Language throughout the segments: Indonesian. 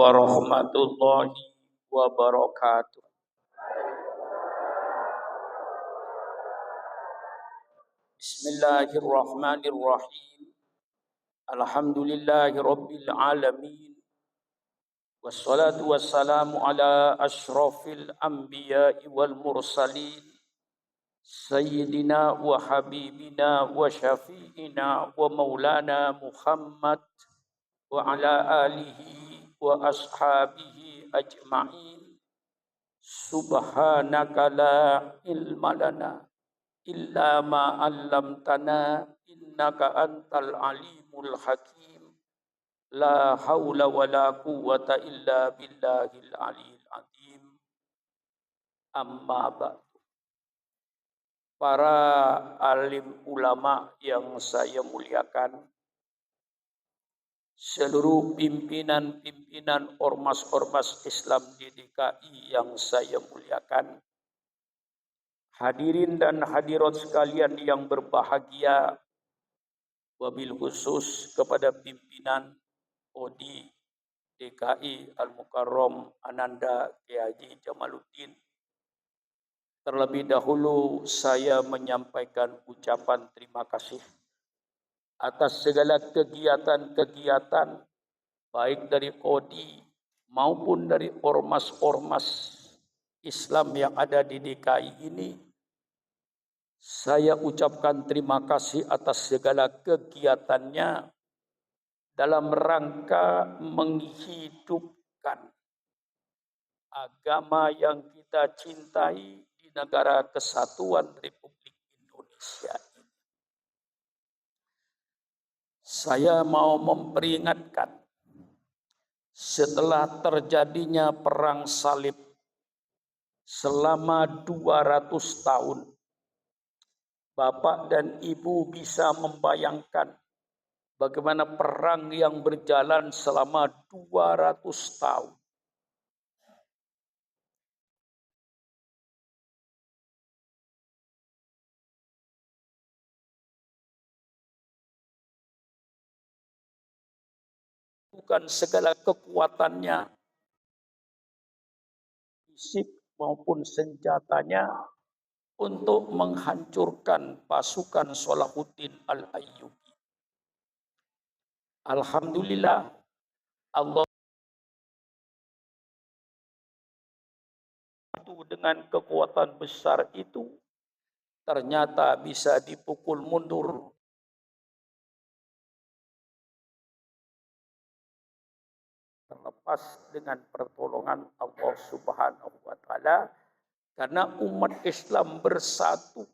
warahmatullahi wabarakatuh. Bismillahirrahmanirrahim. Alhamdulillahi rabbil alamin. Wassalatu wassalamu ala ashrafil anbiya'i wal mursalin. Sayyidina wa habibina wa syafi'ina wa maulana Muhammad wa ala alihi wa ashabihi ajma'in. Subhanaka la ilma lana illa ma 'allamtana innaka antal alimul hakim. La haula wala quwwata illa billahil aliyil azim. Amma ba'du. Para alim ulama yang saya muliakan, seluruh pimpinan-pimpinan ormas-ormas Islam di DKI yang saya muliakan, hadirin dan hadirat sekalian yang berbahagia, wabil khusus kepada pimpinan ODI DKI Al-Mukarram Ananda Kiai Haji Jamaluddin. Terlebih dahulu saya menyampaikan ucapan terima kasih atas segala kegiatan-kegiatan baik dari ODI maupun dari ormas-ormas Islam yang ada di DKI ini. Saya ucapkan terima kasih atas segala kegiatannya dalam rangka menghidupkan agama yang kita cintai di negara kesatuan Republik Indonesia ini. Saya mau memperingatkan, setelah terjadinya perang salib selama 200 tahun, Bapak dan Ibu bisa membayangkan bagaimana perang yang berjalan selama 200 tahun. Bukan segala kekuatannya, fisik maupun senjatanya, untuk menghancurkan pasukan Salahuddin Al-Ayyubi. Alhamdulillah, Allah dengan kekuatan besar itu ternyata bisa dipukul mundur. Terlepas dengan pertolongan Allah Subhanahu wa Ta'ala, karena umat Islam bersatu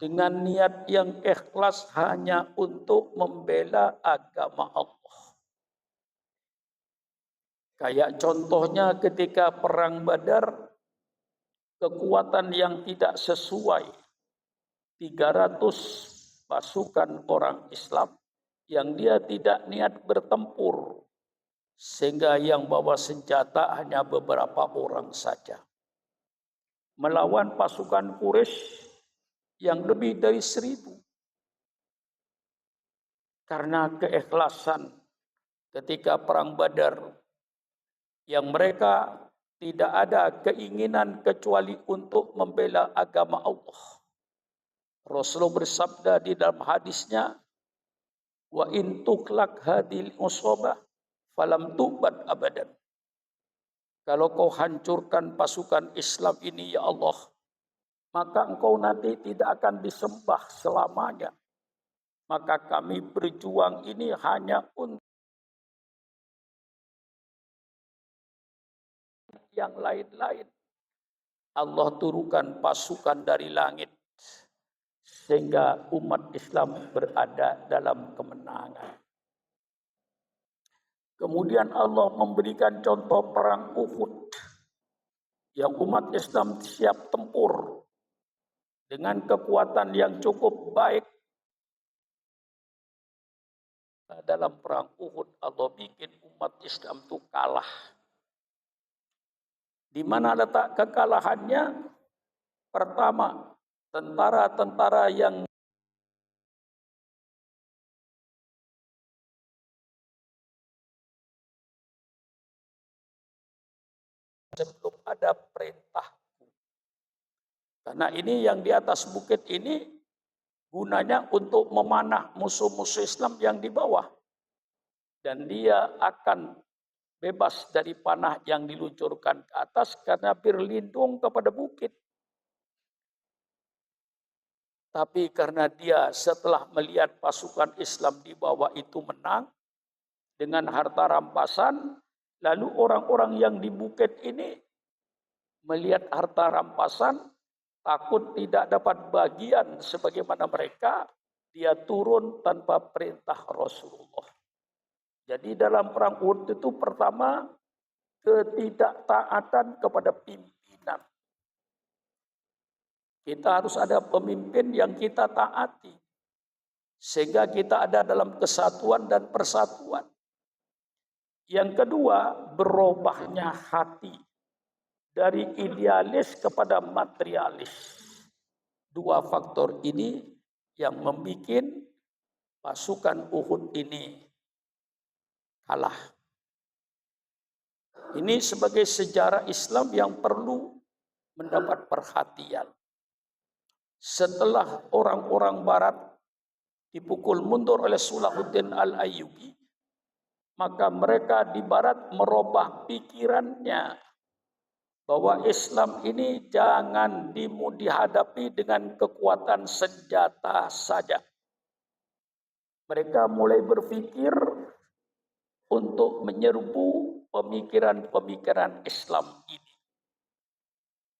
dengan niat yang ikhlas hanya untuk membela agama Allah. Kayak contohnya ketika perang Badar, kekuatan yang tidak sesuai, 300 pasukan orang Islam yang dia tidak niat bertempur, sehingga yang bawa senjata hanya beberapa orang saja. Melawan pasukan Quraisy yang lebih dari 1000. Karena keikhlasan ketika perang Badar, yang mereka tidak ada keinginan kecuali untuk membela agama Allah. Rasulullah bersabda di dalam hadisnya, wa in tuklak hadil usabah falam tubad abadan. Kalau kau hancurkan pasukan Islam ini ya Allah, maka engkau nanti tidak akan disembah selamanya. Maka kami berjuang ini hanya untuk yang lain-lain. Allah turunkan pasukan dari langit sehingga umat Islam berada dalam kemenangan. Kemudian Allah memberikan contoh perang Uhud yang umat Islam siap tempur dengan kekuatan yang cukup baik. Dalam perang Uhud Allah bikin umat Islam itu kalah. Di mana letak kekalahannya? Pertama, tentara-tentara yang sebelum ada perintahku. Karena ini yang di atas bukit ini gunanya untuk memanah musuh-musuh Islam yang di bawah. Dan dia akan bebas dari panah yang diluncurkan ke atas karena berlindung kepada bukit. Tapi karena dia setelah melihat pasukan Islam di bawah itu menang dengan harta rampasan, lalu orang-orang yang di bukit ini melihat harta rampasan, takut tidak dapat bagian sebagaimana mereka, dia turun tanpa perintah Rasulullah. Jadi dalam perang Uhud itu pertama ketidaktaatan kepada pimpinan. Kita harus ada pemimpin yang kita taati. Sehingga kita ada dalam kesatuan dan persatuan. Yang kedua, berubahnya hati. Dari idealis kepada materialis. Dua faktor ini yang membuat pasukan Uhud ini kalah. Ini sebagai sejarah Islam yang perlu mendapat perhatian. Setelah orang-orang barat dipukul mundur oleh Salahuddin Al-Ayyubi, maka mereka di barat merubah pikirannya bahwa Islam ini jangan dihadapi dengan kekuatan senjata saja. Mereka mulai berpikir untuk menyerbu pemikiran-pemikiran Islam ini.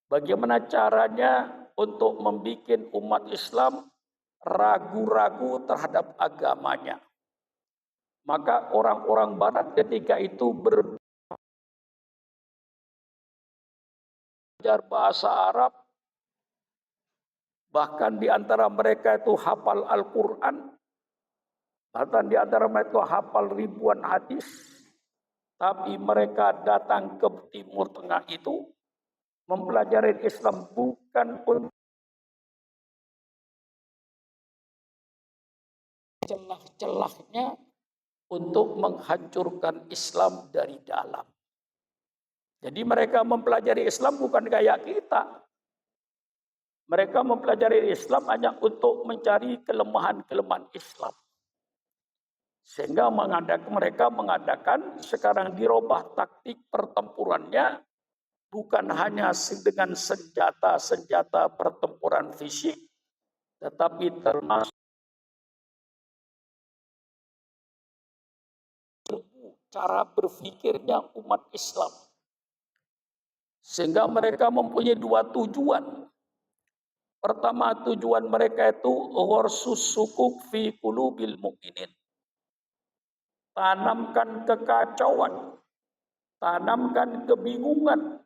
Bagaimana caranya untuk membuat umat Islam ragu-ragu terhadap agamanya. Maka orang-orang barat ketika itu belajar bahasa Arab, bahkan di antara mereka itu hafal Al-Quran, bahkan di antara mereka itu hafal ribuan hadis, tapi mereka datang ke Timur Tengah itu mempelajari Islam bukan untuk celah-celahnya untuk menghancurkan Islam dari dalam. Jadi mereka mempelajari Islam bukan kayak kita. Mereka mempelajari Islam hanya untuk mencari kelemahan-kelemahan Islam. Sehingga mereka mengadakan sekarang dirubah taktik pertempurannya bukan hanya dengan senjata-senjata pertempuran fisik, tetapi termasuk cara berpikirnya umat Islam. Sehingga mereka mempunyai dua tujuan. Pertama, tujuan mereka itu gharsus sukuk fi qulubil mu'minin. Tanamkan kekacauan, tanamkan kebingungan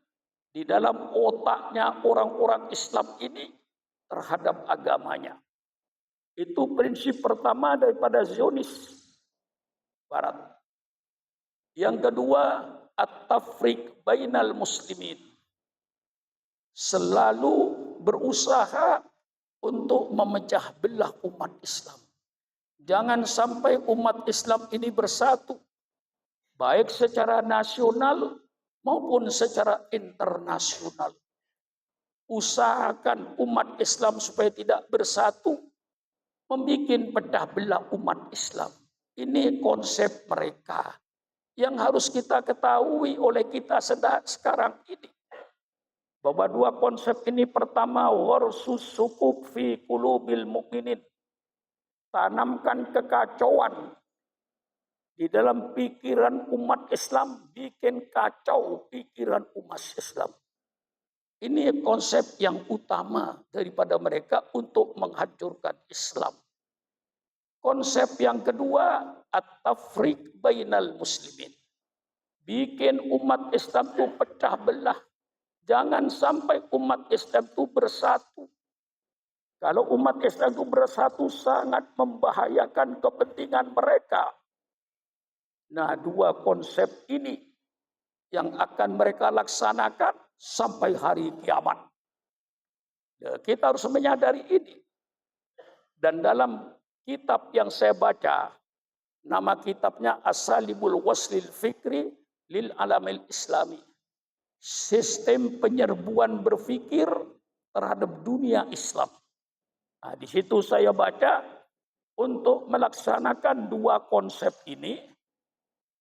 di dalam otaknya orang-orang Islam ini terhadap agamanya. Itu prinsip pertama daripada Zionis Barat. Yang kedua, at-tafriq bainal muslimin. Selalu berusaha untuk memecah belah umat Islam. Jangan sampai umat Islam ini bersatu, baik secara nasional maupun secara internasional. Usahakan umat Islam supaya tidak bersatu, membuat pecah belah umat Islam. Ini konsep mereka yang harus kita ketahui oleh kita sekarang ini. Bahwa dua konsep ini, pertama, gharsus sukuk fi qulubil mu'minin. Tanamkan kekacauan di dalam pikiran umat Islam, bikin kacau pikiran umat Islam. Ini konsep yang utama daripada mereka untuk menghancurkan Islam. Konsep yang kedua, at-tafriq bainal muslimin. Bikin umat Islam itu pecah belah. Jangan sampai umat Islam itu bersatu. Kalau umat Islam itu bersatu sangat membahayakan kepentingan mereka. Nah, dua konsep ini yang akan mereka laksanakan sampai hari kiamat. Ya, kita harus menyadari ini. Dan dalam kitab yang saya baca, nama kitabnya Asalibul Waslil Fikri lil Alamil Islami. sistem penyerbuan berpikir terhadap dunia Islam. Nah, di situ saya baca untuk melaksanakan dua konsep ini,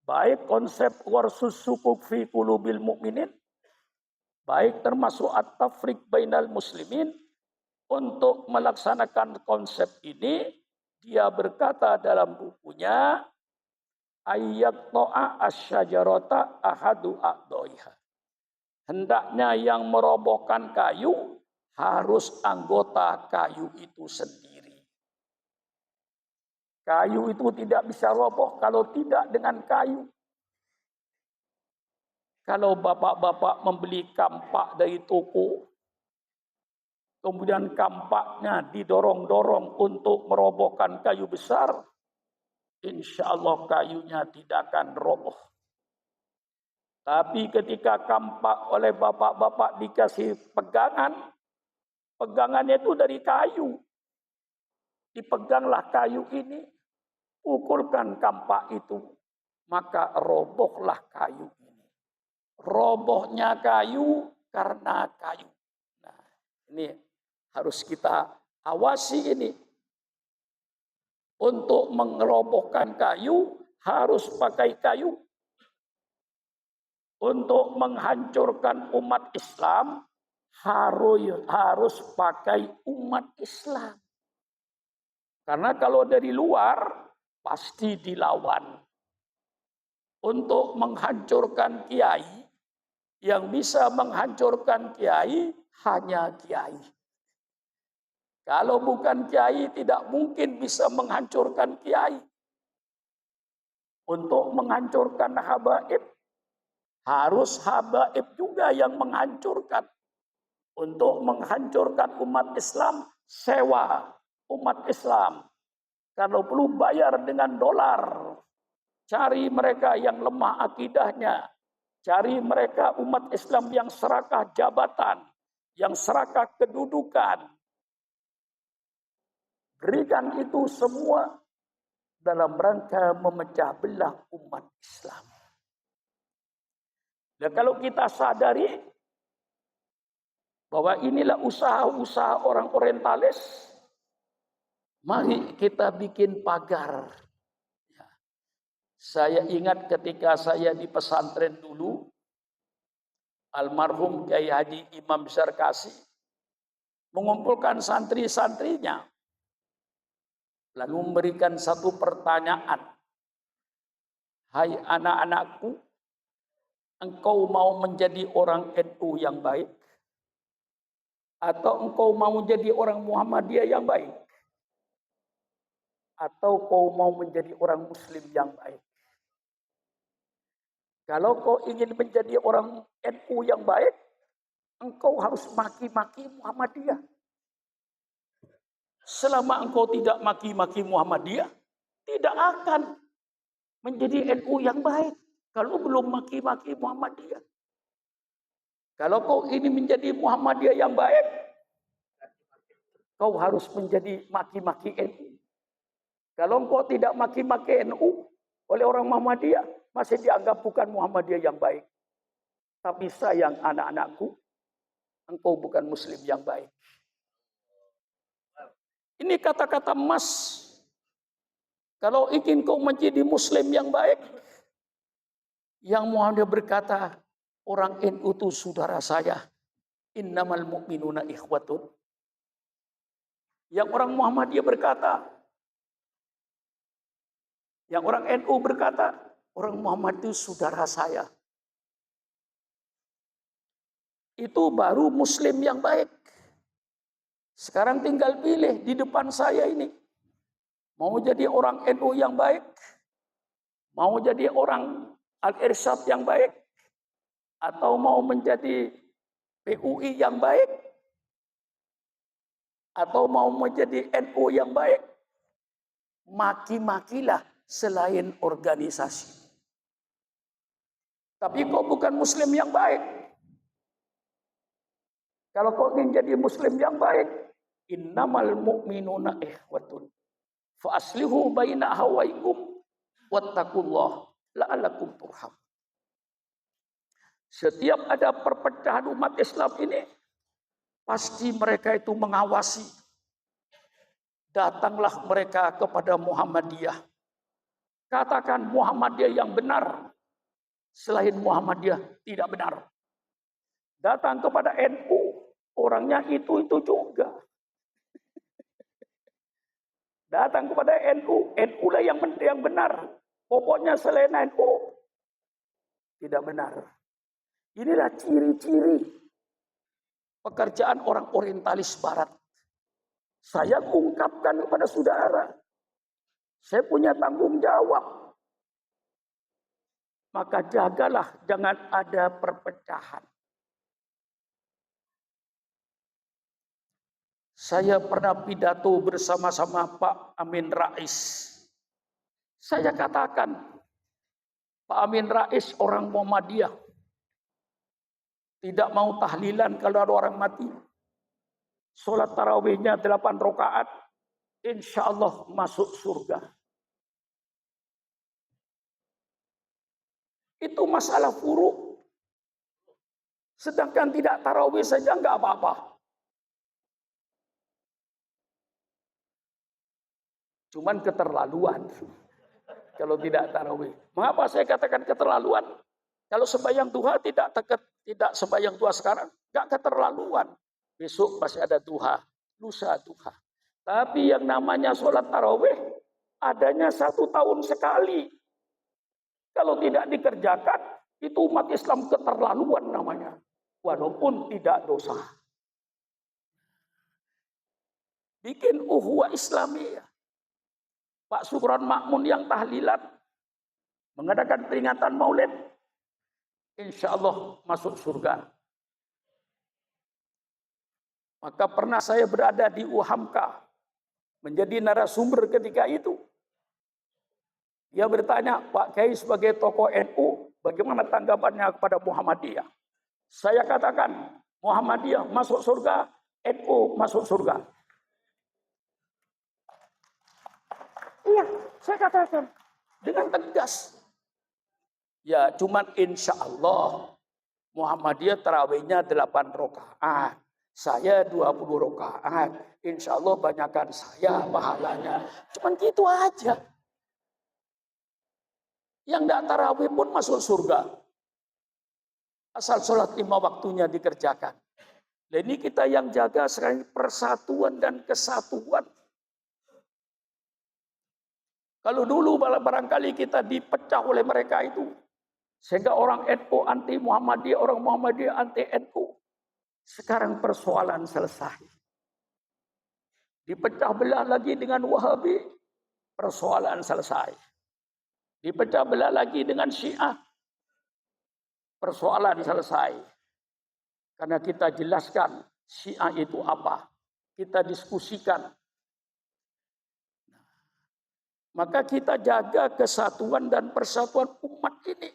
baik konsep warsus sukuk fi qulubil mu'minin, baik termasuk at-tafriq bainal muslimin. Untuk melaksanakan konsep ini, dia berkata dalam bukunya, ayat to'a asyajarota ahadu a'doiha. Hendaknya yang merobohkan kayu harus anggota kayu itu sendiri. Kayu itu tidak bisa roboh kalau tidak dengan kayu. Kalau bapak-bapak membeli kampak dari toko, kemudian kampaknya didorong-dorong untuk merobohkan kayu besar, insya Allah kayunya tidak akan roboh. Tapi ketika kampak oleh bapak-bapak dikasih pegangan, pegangannya itu dari kayu. Dipeganglah kayu ini, pukulkan kampak itu, maka robohlah kayu ini. Robohnya kayu karena kayu. Nah, ini harus kita awasi ini. Untuk mengerobohkan kayu harus pakai kayu. Untuk menghancurkan umat Islam harus pakai umat Islam. Karena kalau dari luar pasti dilawan. Untuk menghancurkan kiai, yang bisa menghancurkan kiai hanya kiai. Kalau bukan kiai tidak mungkin bisa menghancurkan kiai. Untuk menghancurkan habaib, harus habaib juga yang menghancurkan. Untuk menghancurkan umat Islam, sewa umat Islam. Kalau perlu bayar dengan dolar. Cari mereka yang lemah akidahnya. Cari mereka umat Islam yang serakah jabatan, yang serakah kedudukan. Berikan itu semua dalam rangka memecah belah umat Islam. Dan kalau kita sadari bahwa inilah usaha-usaha orang orientalis, mari kita bikin pagar. Saya ingat ketika saya di pesantren dulu, almarhum Kiai Haji Imam Zarkasi mengumpulkan santri-santrinya, lalu memberikan satu pertanyaan. Hai anak-anakku, engkau mau menjadi orang NU yang baik? Atau engkau mau menjadi orang Muhammadiyah yang baik? Atau kau mau menjadi orang Muslim yang baik? Kalau kau ingin menjadi orang NU yang baik, engkau harus maki-maki Muhammadiyah. Selama engkau tidak maki-maki Muhammadiyah, tidak akan menjadi NU yang baik. Kalau belum maki-maki Muhammadiyah. Kalau kau ini menjadi Muhammadiyah yang baik, kau harus menjadi maki-maki NU. Kalau engkau tidak maki-maki NU oleh orang Muhammadiyah, masih dianggap bukan Muhammadiyah yang baik. Tapi sayang anak-anakku, engkau bukan Muslim yang baik. Ini kata-kata emas. Kalau ingin kau menjadi Muslim yang baik, yang Muhammad berkata, orang NU itu saudara saya. Innamal mu'minuna ikhwatun. Yang orang Muhammadiyah berkata, yang orang NU berkata, orang Muhammad itu saudara saya. Itu baru Muslim yang baik. Sekarang tinggal pilih di depan saya ini. Mau jadi orang NU yang baik? Mau jadi orang Al-Irsyad yang baik? Atau mau menjadi PUI yang baik? Atau mau menjadi NU yang baik? Maki-makilah selain organisasi. Tapi kau bukan Muslim yang baik. Kalau kau ingin jadi Muslim yang baik, innamal mu'minuna ikhwatun. Fa aslihu baina hawaikum wattaqullah la'allakum turham. Setiap ada perpecahan umat Islam ini, pasti mereka itu mengawasi. Datanglah mereka kepada Muhammadiyah. Katakan Muhammadiyah yang benar. Selain Muhammadiyah tidak benar. Datang kepada NU, orangnya itu juga. Datang kepada NU lah yang benar. Pokoknya selain NU tidak benar. Inilah ciri-ciri pekerjaan orang orientalis barat. Saya ungkapkan kepada saudara. Saya punya tanggung jawab. Maka jagalah jangan ada perpecahan. Saya pernah pidato bersama-sama Pak Amin Rais. Saya katakan, Pak Amin Rais orang Muhammadiyah. Tidak mau tahlilan kalau ada orang mati. Sholat tarawihnya 8 rakaat. Insya Allah masuk surga. Itu masalah furu. Sedangkan tidak tarawih saja nggak apa-apa. Cuman keterlaluan. Kalau tidak tarawih. Mengapa saya katakan keterlaluan? Kalau sembahyang duha tidak sembahyang duha sekarang, nggak keterlaluan. Besok masih ada duha, lusa duha. Tapi yang namanya sholat tarawih adanya 1 tahun sekali. Kalau tidak dikerjakan, itu umat Islam keterlaluan namanya. Walaupun tidak dosa. Bikin uhuwah Islamiyah. Pak Sukron Makmun yang tahlilan, mengadakan peringatan maulid, insya Allah masuk surga. Maka pernah saya berada di UHAMKA, menjadi narasumber ketika itu. Dia bertanya, Pak Kiai sebagai tokoh NU, bagaimana tanggapannya kepada Muhammadiyah? Saya katakan, Muhammadiyah masuk surga, NU masuk surga. Iya, saya katakan dengan tegas. Ya, cuman insya Allah Muhammadiyah tarawihnya 8 rakaat. Saya 20 rakaat. Insya Allah banyakkan saya pahalanya. Cuman gitu aja. Yang tidak tarawih pun masuk surga. Asal sholat 5 waktunya dikerjakan. Dan ini kita yang jaga sekarang persatuan dan kesatuan. Kalau dulu barangkali kita dipecah oleh mereka itu. Sehingga orang NU anti Muhammadiyah, orang Muhammadiyah anti NU. Sekarang persoalan selesai. Dipecah belah lagi dengan Wahabi, persoalan selesai. Dipecah belah lagi dengan Syiah, persoalan selesai. Karena kita jelaskan Syiah itu apa. Kita diskusikan. Maka kita jaga kesatuan dan persatuan umat ini.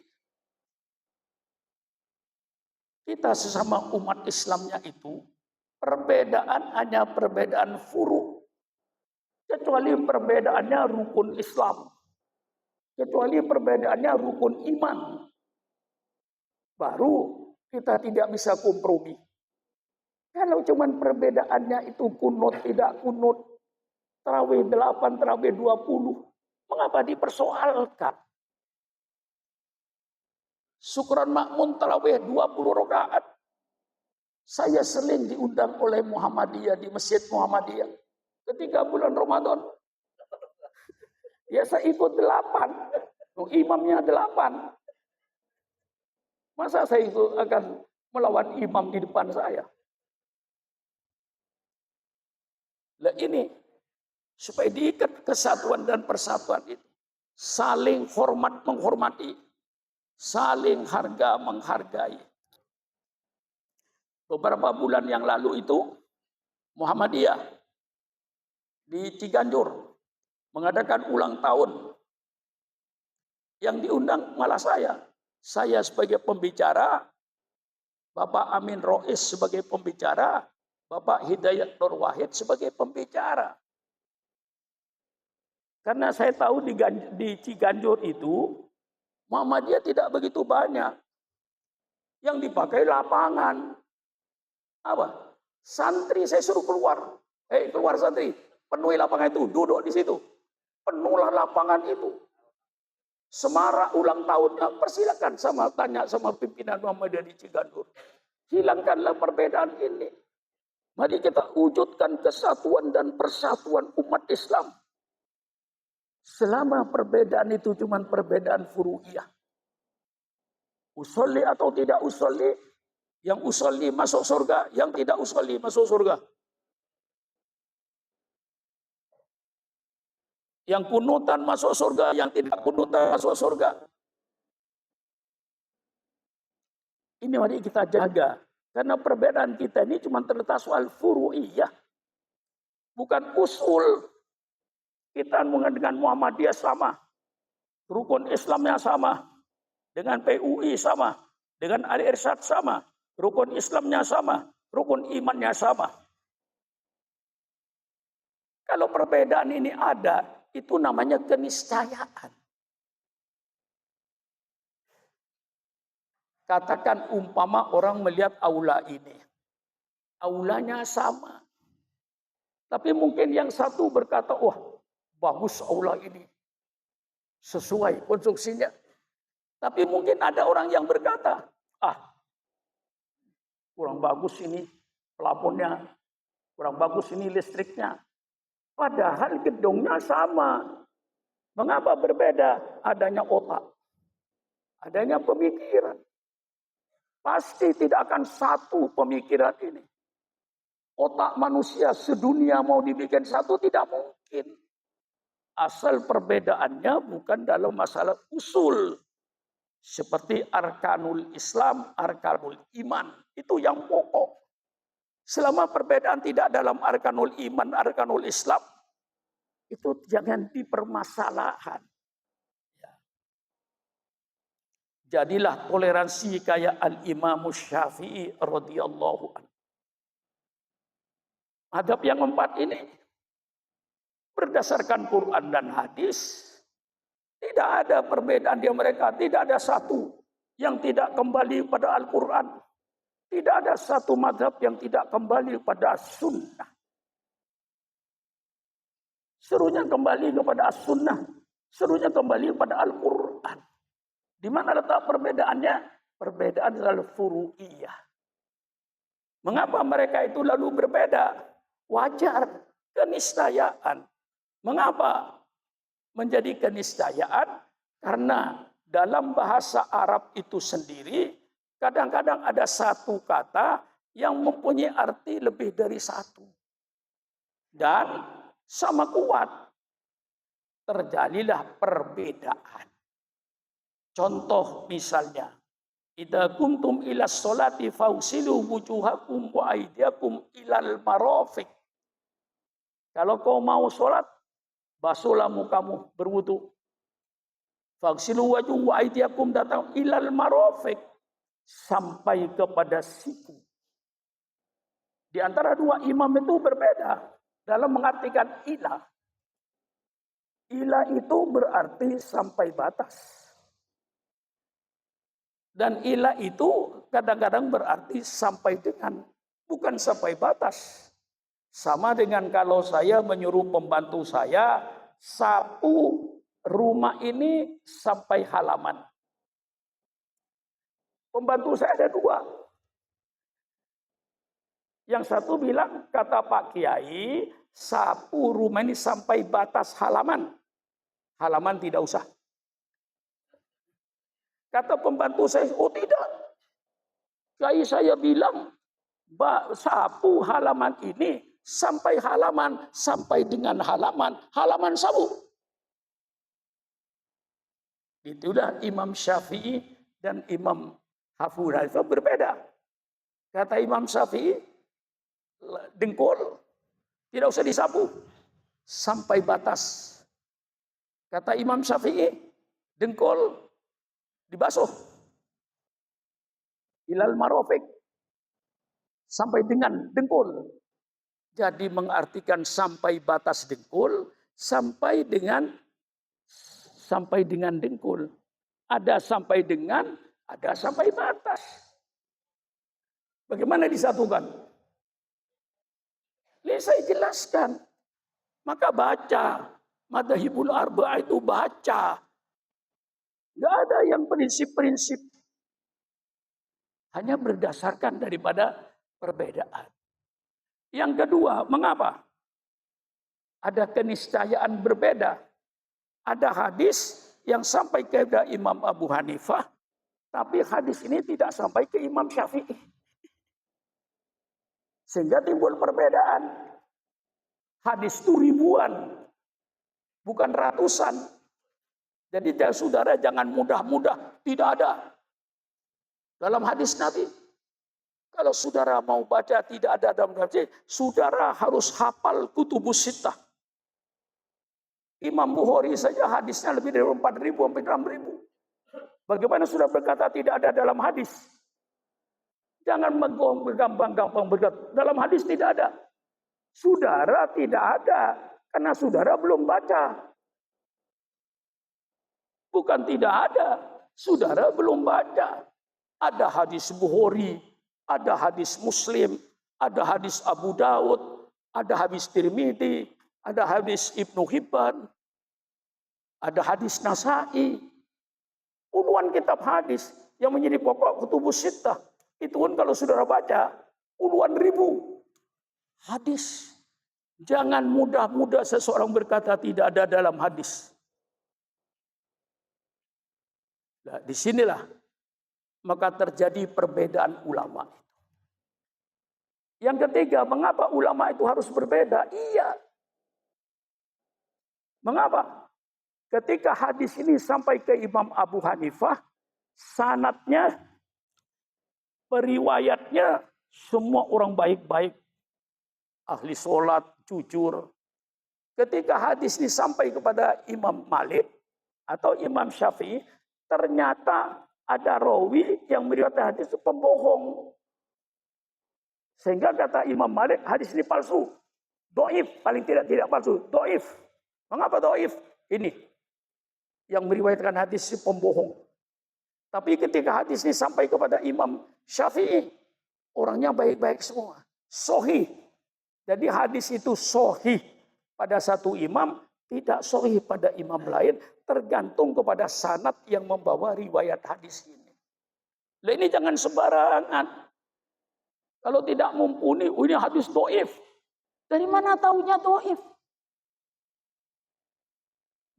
Kita sesama umat Islamnya itu, perbedaan hanya perbedaan furu. Kecuali perbedaannya rukun Islam. Kecuali perbedaannya rukun iman. Baru kita tidak bisa kompromi. Kalau cuman perbedaannya itu kunut, tidak kunut, tarawih 8, tarawih 20, mengapa dipersoalkan? Sukron Makmun tarawih 20 rakaat. Saya sering diundang oleh Muhammadiyah di Masjid Muhammadiyah. Ketika bulan Ramadan. Ya saya ikut 8. Imamnya 8. Masa saya itu akan melawan imam di depan saya? Nah ini. Supaya diikat kesatuan dan persatuan itu. Saling hormat menghormati. Saling harga menghargai. Beberapa bulan yang lalu itu Muhammadiyah di Ciganjur mengadakan ulang tahun. Yang diundang malah saya. Saya sebagai pembicara, Bapak Amin Rais sebagai pembicara, Bapak Hidayat Nur Wahid sebagai pembicara. Karena saya tahu di Ciganjur itu Muhammadiyah tidak begitu banyak. Yang dipakai lapangan. Apa? Santri saya suruh keluar. Keluar santri. Penuhi lapangan itu. Duduk di situ. Penuhlah lapangan itu. Semarak ulang tahunnya. Persilakan tanya sama pimpinan Muhammadiyah di Ciganjur. Hilangkanlah perbedaan ini. Mari kita wujudkan kesatuan dan persatuan umat Islam. Selama perbedaan itu cuma perbedaan furu'iyah. Usolli atau tidak usolli. Yang usolli masuk surga, yang tidak usolli masuk surga. Yang kunutan masuk surga, yang tidak kunutan masuk surga. Ini mari kita jaga. Karena perbedaan kita ini cuma terletak soal furu'iyah. Bukan usul. Kita dengan Muhammadiyah sama. Rukun Islamnya sama. Dengan PUI sama. Dengan Al-Irsyad sama. Rukun Islamnya sama. Rukun imannya sama. Kalau perbedaan ini ada, itu namanya keniscayaan. Katakan umpama orang melihat aula ini. Aulanya sama. Tapi mungkin yang satu berkata, wah bagus aula ini. Sesuai konstruksinya. Tapi mungkin ada orang yang berkata, kurang bagus ini plafonnya, kurang bagus ini listriknya. Padahal gedungnya sama. Mengapa berbeda? Adanya otak. Adanya pemikiran. Pasti tidak akan satu pemikiran ini. Otak manusia sedunia mau dibikin satu tidak mungkin. Asal perbedaannya bukan dalam masalah usul. Seperti arkanul Islam, arkanul iman. Itu yang pokok. Selama perbedaan tidak dalam arkanul iman, arkanul Islam, itu jangan dipermasalahkan. Jadilah toleransi kayak Al-Imam Syafi'i radhiyallahu anhu. Adab yang keempat ini berdasarkan Quran dan hadis. Tidak ada perbedaan di mereka. Tidak ada satu yang tidak kembali pada Al-Quran. Tidak ada satu mazhab yang tidak kembali pada sunnah. Serunya kembali kepada sunnah. Serunya kembali pada Al-Quran. Di mana letak perbedaannya? Perbedaan adalah furu'iyah. Mengapa mereka itu lalu berbeda? Wajar. Keniscayaan. Mengapa menjadi keniscayaan? Karena dalam bahasa Arab itu sendiri, kadang-kadang ada satu kata yang mempunyai arti lebih dari satu. Dan sama kuat. Terjadilah perbedaan. Contoh misalnya, idza kuntum ila sholati fausilu wujuhakum wa aydiyakum ilal marafiq. Kalau kau mau sholat, basuhlah mukamu berwudu. Fausilu wujuh wa aydiyakum datang ilal marafiq. Sampai kepada siku. Di antara dua imam itu berbeda dalam mengartikan ilah. Ilah itu berarti sampai batas. Dan ilah itu kadang-kadang berarti sampai dengan, bukan sampai batas. Sama dengan kalau saya menyuruh pembantu saya, sapu rumah ini sampai halaman. Pembantu saya ada dua. Yang satu bilang, kata Pak Kiai, sapu rumah ini sampai batas halaman. Halaman tidak usah. Kata pembantu saya, oh tidak. Kiai saya bilang, sapu halaman ini sampai halaman, sampai dengan halaman, halaman sapu. Itulah Imam Syafi'i dan Imam Abu Hanifah berbeda. Kata Imam Syafi'i, dengkul tidak usah disapu sampai batas. Kata Imam Syafi'i, dengkul dibasuh ilal marafiq sampai dengan dengkul. Jadi mengartikan sampai batas dengkul, sampai dengan dengkul. Ada sampai dengan, ada sampai batas. Bagaimana disatukan? Ini saya jelaskan. Maka baca. Madzhabul Arba'ah itu baca. Nggak ada yang prinsip-prinsip. Hanya berdasarkan daripada perbedaan. Yang kedua, mengapa? Ada keniscayaan berbeda. Ada hadis yang sampai kepada Imam Abu Hanifah, tapi hadis ini tidak sampai ke Imam Syafi'i. Sehingga timbul perbedaan. Hadis itu ribuan, bukan ratusan. Jadi saudara jangan mudah-mudah, tidak ada. Dalam hadis Nabi, kalau saudara mau baca tidak ada dalam hadis, saudara harus hafal kutubus sittah. Imam Bukhari saja hadisnya lebih dari 4.000 sampai 6.000. Bagaimana sudah berkata tidak ada dalam hadis? Jangan bergampang-gampang berkata. Dalam hadis tidak ada. Saudara tidak ada. Karena saudara belum baca. Bukan tidak ada. Saudara belum baca. Ada hadis Bukhari. Ada hadis Muslim. Ada hadis Abu Daud. Ada hadis Tirmidzi. Ada hadis Ibnu Hibban. Ada hadis Nasa'i. Puluhan kitab hadis yang menjadi pokok kutubus sittah. Itu pun kalau saudara baca, puluhan ribu hadis. Jangan mudah-mudah seseorang berkata tidak ada dalam hadis. Nah, disinilah maka terjadi perbedaan ulama. Yang ketiga, mengapa ulama itu harus berbeda? Iya. Mengapa? Ketika hadis ini sampai ke Imam Abu Hanifah, sanadnya, periwayatnya, semua orang baik-baik. Ahli sholat, jujur. Ketika hadis ini sampai kepada Imam Malik atau Imam Syafi'i, ternyata ada rawi yang meriwayatkan hadis itu pembohong. Sehingga kata Imam Malik, hadis ini palsu. Doif, paling tidak palsu. Doif. Mengapa doif? Ini. Yang meriwayatkan hadis si pembohong. Tapi ketika hadis ini sampai kepada Imam Syafi'i, orangnya baik-baik semua. Sahih. Jadi hadis itu sahih pada satu imam, tidak sahih pada imam lain, tergantung kepada sanad yang membawa riwayat hadis ini. Nah, ini jangan sembarangan. Kalau tidak mumpuni, ini hadis doif. Dari mana taunya doif?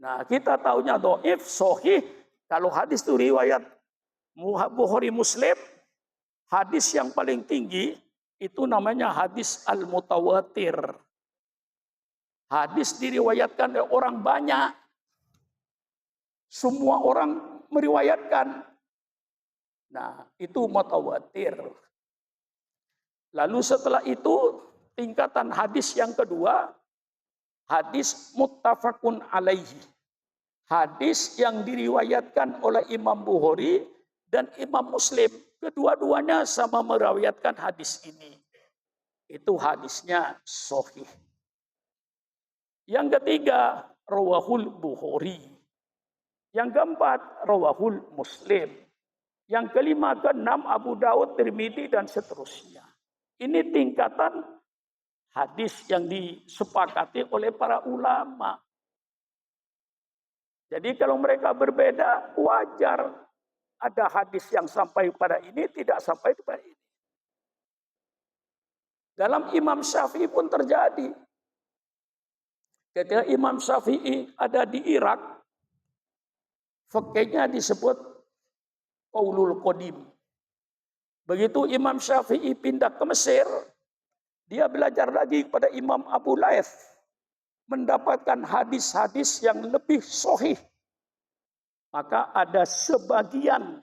Nah, kita taunya doif, sahih. Kalau hadis itu riwayat Bukhari Muslim, hadis yang paling tinggi itu namanya hadis al-mutawatir. Hadis diriwayatkan oleh orang banyak. Semua orang meriwayatkan. Nah, itu mutawatir. Lalu setelah itu, tingkatan hadis yang kedua, hadis muttafaqun alaihi. Hadis yang diriwayatkan oleh Imam Bukhari dan Imam Muslim. Kedua-duanya sama meriwayatkan hadis ini. Itu hadisnya sahih. Yang ketiga, rawahul Bukhari. Yang keempat, rawahul Muslim. Yang kelima, keenam, Abu Daud, Tirmidzi, dan seterusnya. Ini tingkatan hadis yang disepakati oleh para ulama. Jadi kalau mereka berbeda, wajar. Ada hadis yang sampai pada ini, tidak sampai pada ini. Dalam Imam Syafi'i pun terjadi. Ketika Imam Syafi'i ada di Irak, fikihnya disebut Qaulul Qadim. Begitu Imam Syafi'i pindah ke Mesir, dia belajar lagi kepada Imam Abu Laith, mendapatkan hadis-hadis yang lebih sahih. Maka ada sebagian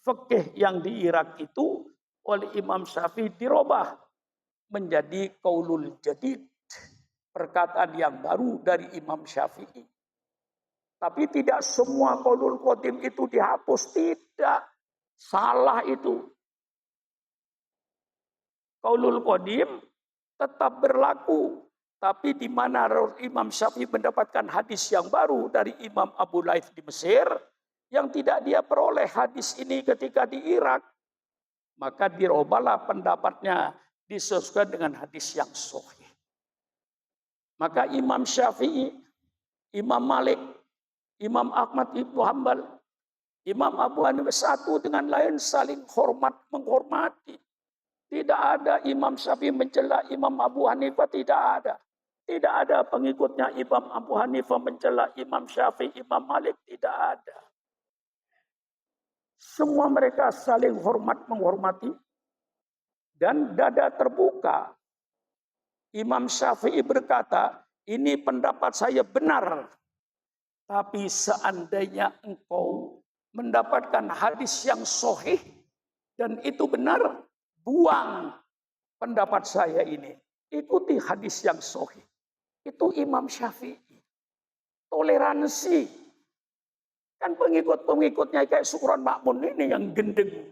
fikih yang di Irak itu oleh Imam Syafi'i dirubah menjadi qaulul jadid, perkataan yang baru dari Imam Syafi'i. Tapi tidak semua qaulul qadim itu dihapus, tidak. Salah itu. Qaulul qadim tetap berlaku. Tapi di mana Imam Syafi'i mendapatkan hadis yang baru dari Imam Abu Laith di Mesir, yang tidak dia peroleh hadis ini ketika di Irak. Maka dirobalah pendapatnya, disesuaikan dengan hadis yang sahih. Maka Imam Syafi'i, Imam Malik, Imam Ahmad Ibnu Hambal, Imam Abu Hanifah satu dengan lain saling menghormati. Tidak ada Imam Syafi'i mencela Imam Abu Hanifah, tidak ada. Tidak ada pengikutnya Imam Abu Hanifah mencela Imam Syafi'i, Imam Malik, tidak ada. Semua mereka saling menghormati dan dada terbuka. Imam Syafi'i berkata, ini pendapat saya benar. Tapi seandainya engkau mendapatkan hadis yang sahih dan itu benar, buang pendapat saya ini. Ikuti hadis yang sahih. Itu Imam Syafi'i. Toleransi. Kan pengikut-pengikutnya kayak Sukron Makmun ini yang gendeng.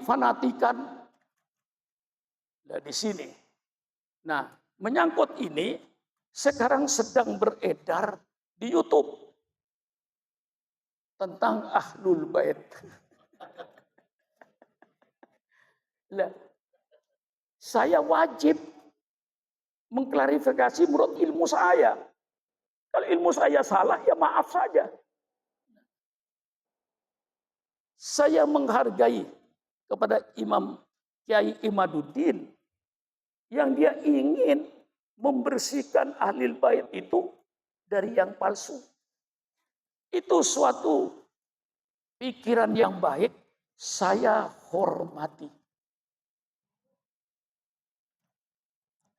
Fanatikan. Nah, di sini. Nah, menyangkut ini sekarang sedang beredar di YouTube tentang Ahlul Bait. Nah, saya wajib mengklarifikasi menurut ilmu saya. Kalau ilmu saya salah, ya maaf saja. Saya menghargai kepada Imam Kiai Imaduddin yang dia ingin membersihkan Ahlul Bait itu dari yang palsu. Itu suatu pikiran yang baik, saya hormati.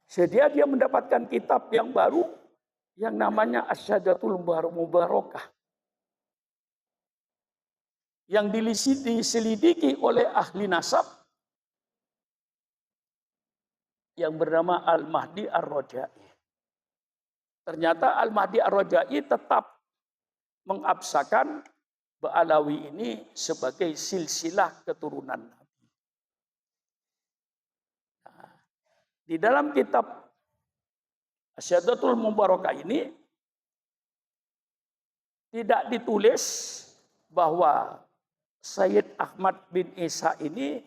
Sedia dia mendapatkan kitab yang baru yang namanya Asyhadatul Mubarakah. Yang diselidiki oleh ahli nasab yang bernama Al-Mahdi Ar-Rajai. Ternyata Al-Mahdi Ar-Rajai tetap mengabsakan Ba'alawi ini sebagai silsilah keturunan Nabi. Nah, di dalam kitab Asyhadatul Mubarakah ini tidak ditulis bahwa Sayyid Ahmad bin Isa ini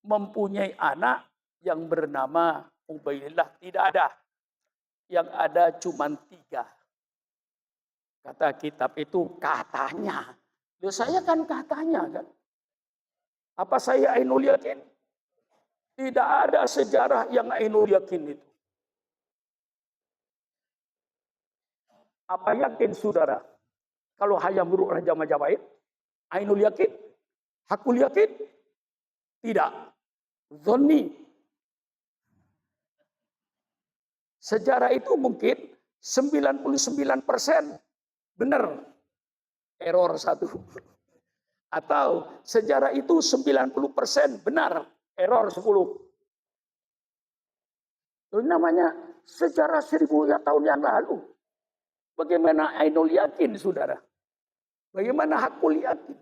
mempunyai anak yang bernama Ubaidillah. Tidak ada. Yang ada cuma 3. Kata kitab itu katanya. Loh, saya kan katanya kan. Apa saya ainul yakin? Tidak ada sejarah yang ainul yakin itu. Apa yakin saudara? Kalau hayam buruk Raja Majapahit, ainul yakin? Hakul yakin? Tidak. Zonni. Sejarah itu mungkin 99% benar. Error 1. Atau sejarah itu 90% benar. Error 10. Itu namanya sejarah 1000 tahun yang lalu. Bagaimana ainul yakin, saudara? Bagaimana hakul yakin?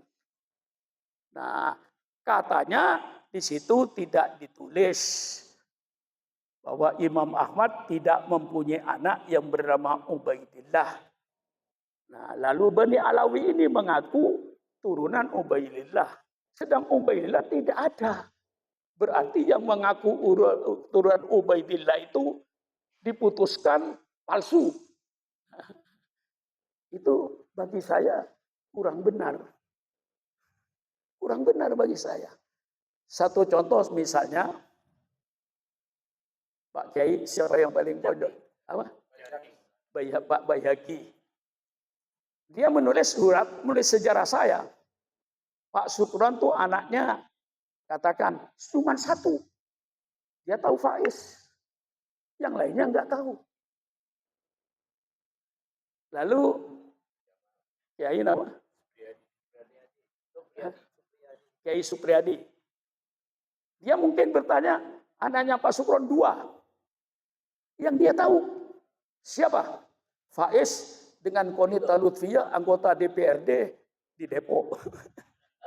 Nah, katanya di situ tidak ditulis bahwa Imam Ahmad tidak mempunyai anak yang bernama Ubaidillah. Nah, lalu Bani Alawi ini mengaku turunan Ubaidillah. Sedang Ubaidillah tidak ada. Berarti yang mengaku turunan Ubaidillah itu diputuskan palsu. Itu bagi saya kurang benar. Kurang benar bagi saya. Satu contoh misalnya, Pak Kiai, siapa yang paling pojok? Apa? Pak Bayhaqi. Dia menulis sejarah saya. Pak Sukron tuh anaknya, katakan, cuma 1. Dia tahu Faiz. Yang lainnya nggak tahu. Lalu, Kiai nama? Kiai Supriyadi. Dia mungkin bertanya, anaknya Pak Sukron 2. Yang dia tahu. Siapa? Faiz dengan Konita Lutfiyah, anggota DPRD di Depok.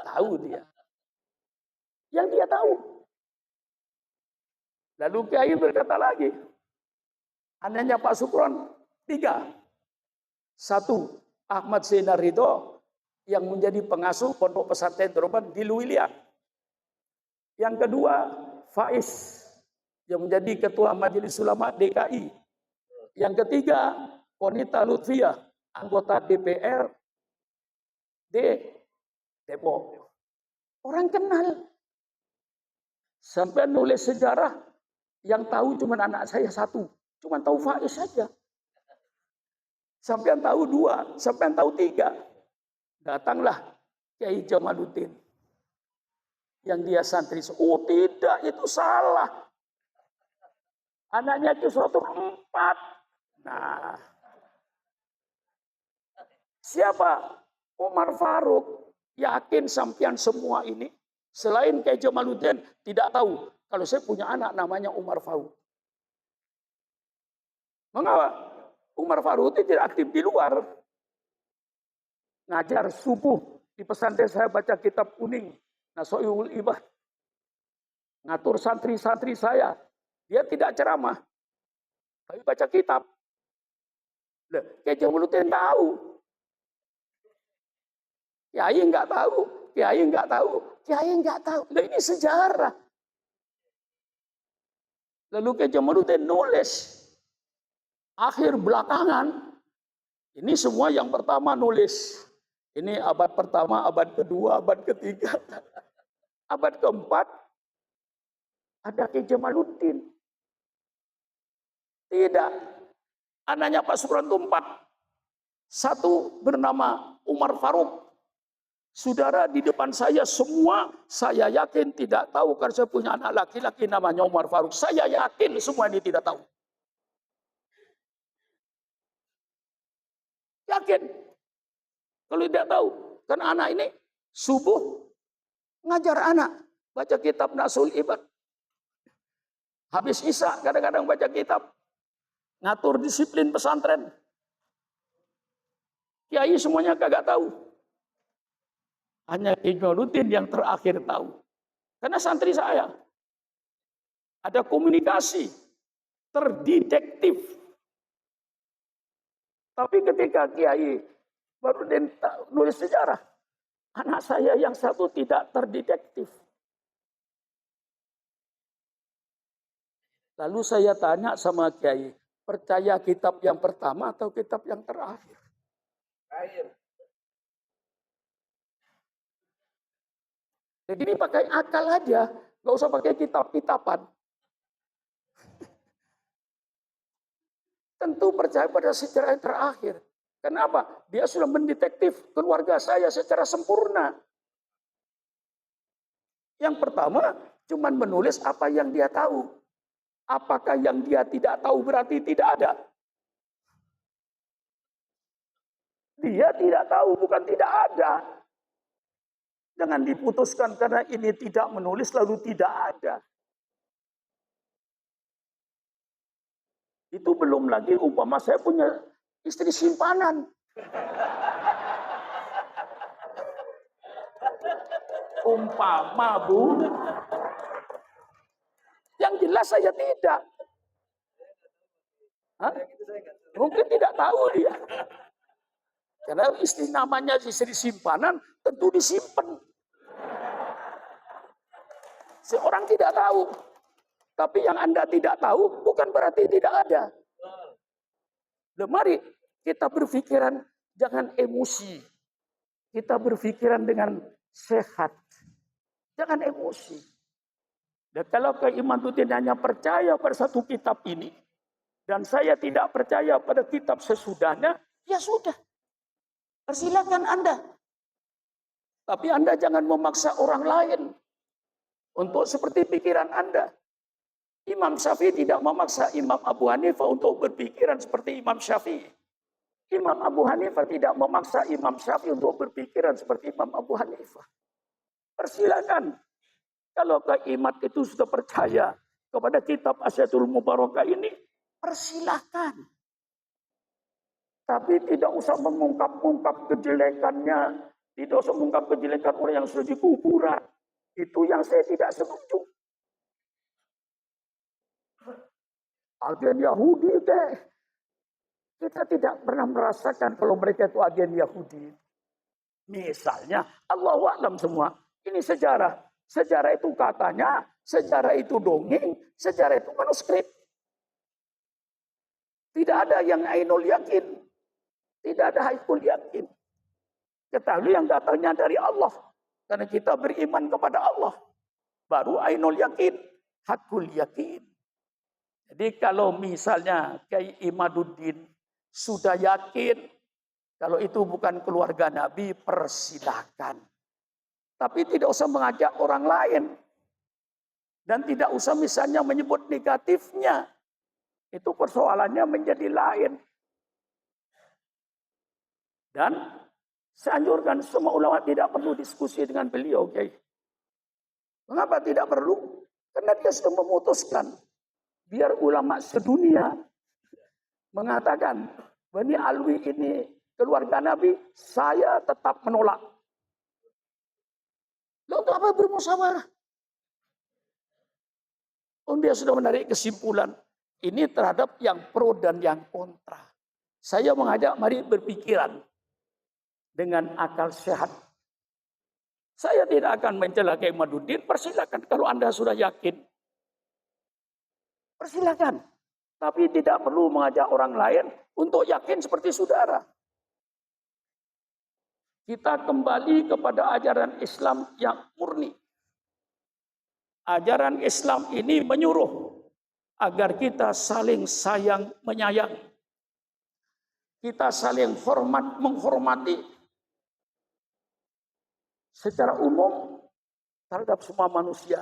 Tahu dia. Yang dia tahu. Lalu Kiai berkata lagi, anaknya Pak Sukron 3. 1, Ahmad Zainar Ridho, yang menjadi pengasuh pondok pesantren Deroban di Luwiliang. Yang kedua, Faiz yang menjadi ketua Majelis Ulama DKI. Yang ketiga, Konita Lutfiah, anggota DPR Depok. Orang kenal. Sampai nulis sejarah, yang tahu cuma anak saya satu. Cuma tahu Faiz saja. Sampai yang tahu dua, sampai yang tahu tiga. Datanglah Kiai Jamaluddin. Yang dia santri. Oh tidak, itu salah. Anaknya itu suatu 4. Nah, siapa? Umar Faruk. Yakin sampean semua ini, selain Kiai Jamaluddin, tidak tahu kalau saya punya anak namanya Umar Faruk. Mengapa? Umar Faruk itu tidak aktif di luar. Ngajar subuh di pesantren saya baca kitab kuning, Nasoiul Ibah. Ngatur santri-santri saya. Dia tidak ceramah, tapi baca kitab. Kiai Jamaluddin tahu. Kiai nggak tahu, Kiai nggak tahu, Kiai nggak tahu. Nah, ini sejarah. Lalu Kiai Jamaluddin nulis. Akhir belakangan, ini semua yang pertama nulis. Ini abad pertama, abad kedua, abad ketiga. Abad keempat, ada Kiai Jamaluddin. Tidak. Anaknya Pak Suranto 4. Satu bernama Umar Faruk. Saudara di depan saya semua, saya yakin tidak tahu karena saya punya anak laki-laki namanya Umar Faruk. Saya yakin semua ini tidak tahu. Yakin. Kalau tidak tahu. Karena anak ini subuh ngajar anak. Baca kitab Nasul Ibad. Habis Isya kadang-kadang baca kitab. Ngatur disiplin pesantren. Kiai semuanya kagak tahu. Hanya Kiai Jamaluddin yang terakhir tahu. Karena santri saya ada komunikasi terdetektif. Tapi ketika Kiai baru nulis sejarah, anak saya yang satu tidak terdetektif. Lalu saya tanya sama Kiai, percaya kitab yang pertama atau kitab yang terakhir? Jadi ini pakai akal aja, nggak usah pakai kitab-kitaban. Tentu percaya pada sejarah yang terakhir. Kenapa? Dia sudah mendetektif keluarga saya secara sempurna. Yang pertama, cuman menulis apa yang dia tahu. Apakah yang dia tidak tahu berarti tidak ada? Dia tidak tahu, bukan tidak ada. Jangan diputuskan karena ini tidak menulis lalu tidak ada. Itu belum lagi umpama saya punya istri simpanan. Umpama, Bu. Yang jelas saya tidak. Hah? Mungkin tidak tahu dia. Karena istri namanya istri simpanan tentu disimpan. Seorang tidak tahu. Tapi yang Anda tidak tahu bukan berarti tidak ada. Mari kita berpikiran jangan emosi. Kita berpikiran dengan sehat. Jangan emosi. Dan kalau Kiai Jamaluddin hanya percaya pada satu kitab ini, dan saya tidak percaya pada kitab sesudahnya, ya sudah. Persilakan Anda. Tapi Anda jangan memaksa orang lain untuk seperti pikiran Anda. Imam Syafi'i tidak memaksa Imam Abu Hanifah untuk berpikiran seperti Imam Syafi'i. Imam Abu Hanifah tidak memaksa Imam Syafi'i untuk berpikiran seperti Imam Abu Hanifah. Persilakan. Kalau Imat itu sudah percaya kepada kitab Asyatul Mubarakah ini, persilakan. Tapi tidak usah mengungkap-ungkap kejelekannya. Tidak usah mengungkap kejelekan orang yang sudah di kuburan. Itu yang saya tidak setuju. Agen Yahudi deh. Kita tidak pernah merasakan kalau mereka itu agen Yahudi. Misalnya, Allahu a'lam semua. Ini sejarah. Sejarah itu katanya, sejarah itu dongeng, sejarah itu manuskrip. Tidak ada yang ainul yakin. Tidak ada haikul yakin. Ketahui yang datangnya dari Allah. Karena kita beriman kepada Allah. Baru ainul yakin. Hakul yakin. Jadi kalau misalnya Kiai Imaduddin sudah yakin kalau itu bukan keluarga Nabi, persilahkan. Tapi tidak usah mengajak orang lain. Dan tidak usah misalnya menyebut negatifnya. Itu persoalannya menjadi lain. Dan saya anjurkan semua ulama tidak perlu diskusi dengan beliau. Okay? Mengapa tidak perlu? Karena dia sudah memutuskan. Biar ulama sedunia mengatakan, Bani Alwi ini keluarga Nabi, saya tetap menolak. Lalu untuk apa bermusyawarah? Dia sudah menarik kesimpulan. Ini terhadap yang pro dan yang kontra. Saya mengajak mari berpikiran dengan akal sehat. Saya tidak akan mencela Kiai Imaduddin, persilakan kalau Anda sudah yakin. Persilakan. Tapi tidak perlu mengajak orang lain untuk yakin seperti saudara. Kita kembali kepada ajaran Islam yang murni. Ajaran Islam ini menyuruh agar kita saling sayang menyayang. Kita saling hormat menghormati. Secara umum terhadap semua manusia.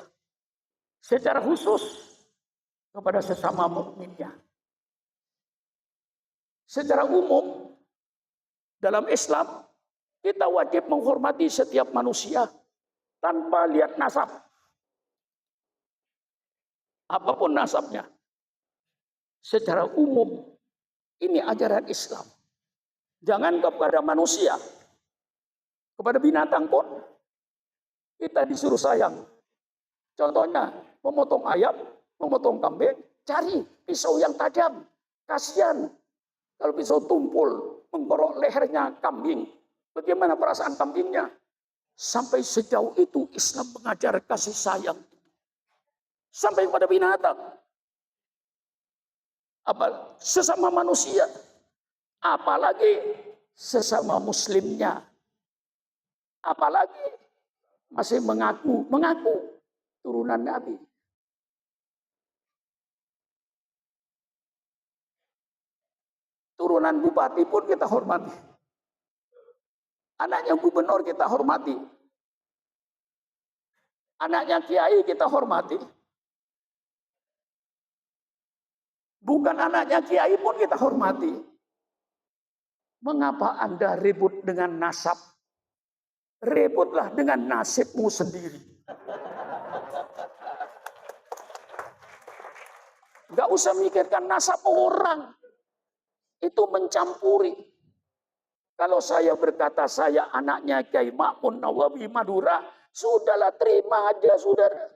Secara khusus kepada sesama mukminnya. Secara umum dalam Islam kita wajib menghormati setiap manusia tanpa lihat nasab. Apapun nasabnya. Secara umum ini ajaran Islam. Jangan kepada manusia. Kepada binatang pun kita disuruh sayang. Contohnya memotong ayam, memotong kambing, cari pisau yang tajam. Kasihan kalau pisau tumpul mengorok lehernya kambing. Bagaimana perasaan kambingnya? Sampai sejauh itu Islam mengajar kasih sayang. Sampai pada binatang. Sesama manusia. Apalagi sesama muslimnya. Apalagi masih mengaku turunan Nabi. Turunan bupati pun kita hormati. Anaknya gubernur kita hormati. Anaknya kiai kita hormati. Bukan anaknya kiai pun kita hormati. Mengapa Anda ribut dengan nasab? Ributlah dengan nasibmu sendiri. Gak usah mikirkan nasab orang. Itu mencampuri. Kalau saya berkata saya anaknya Kiai Ma'mun Nawawi Madura, sudahlah terima aja saudara.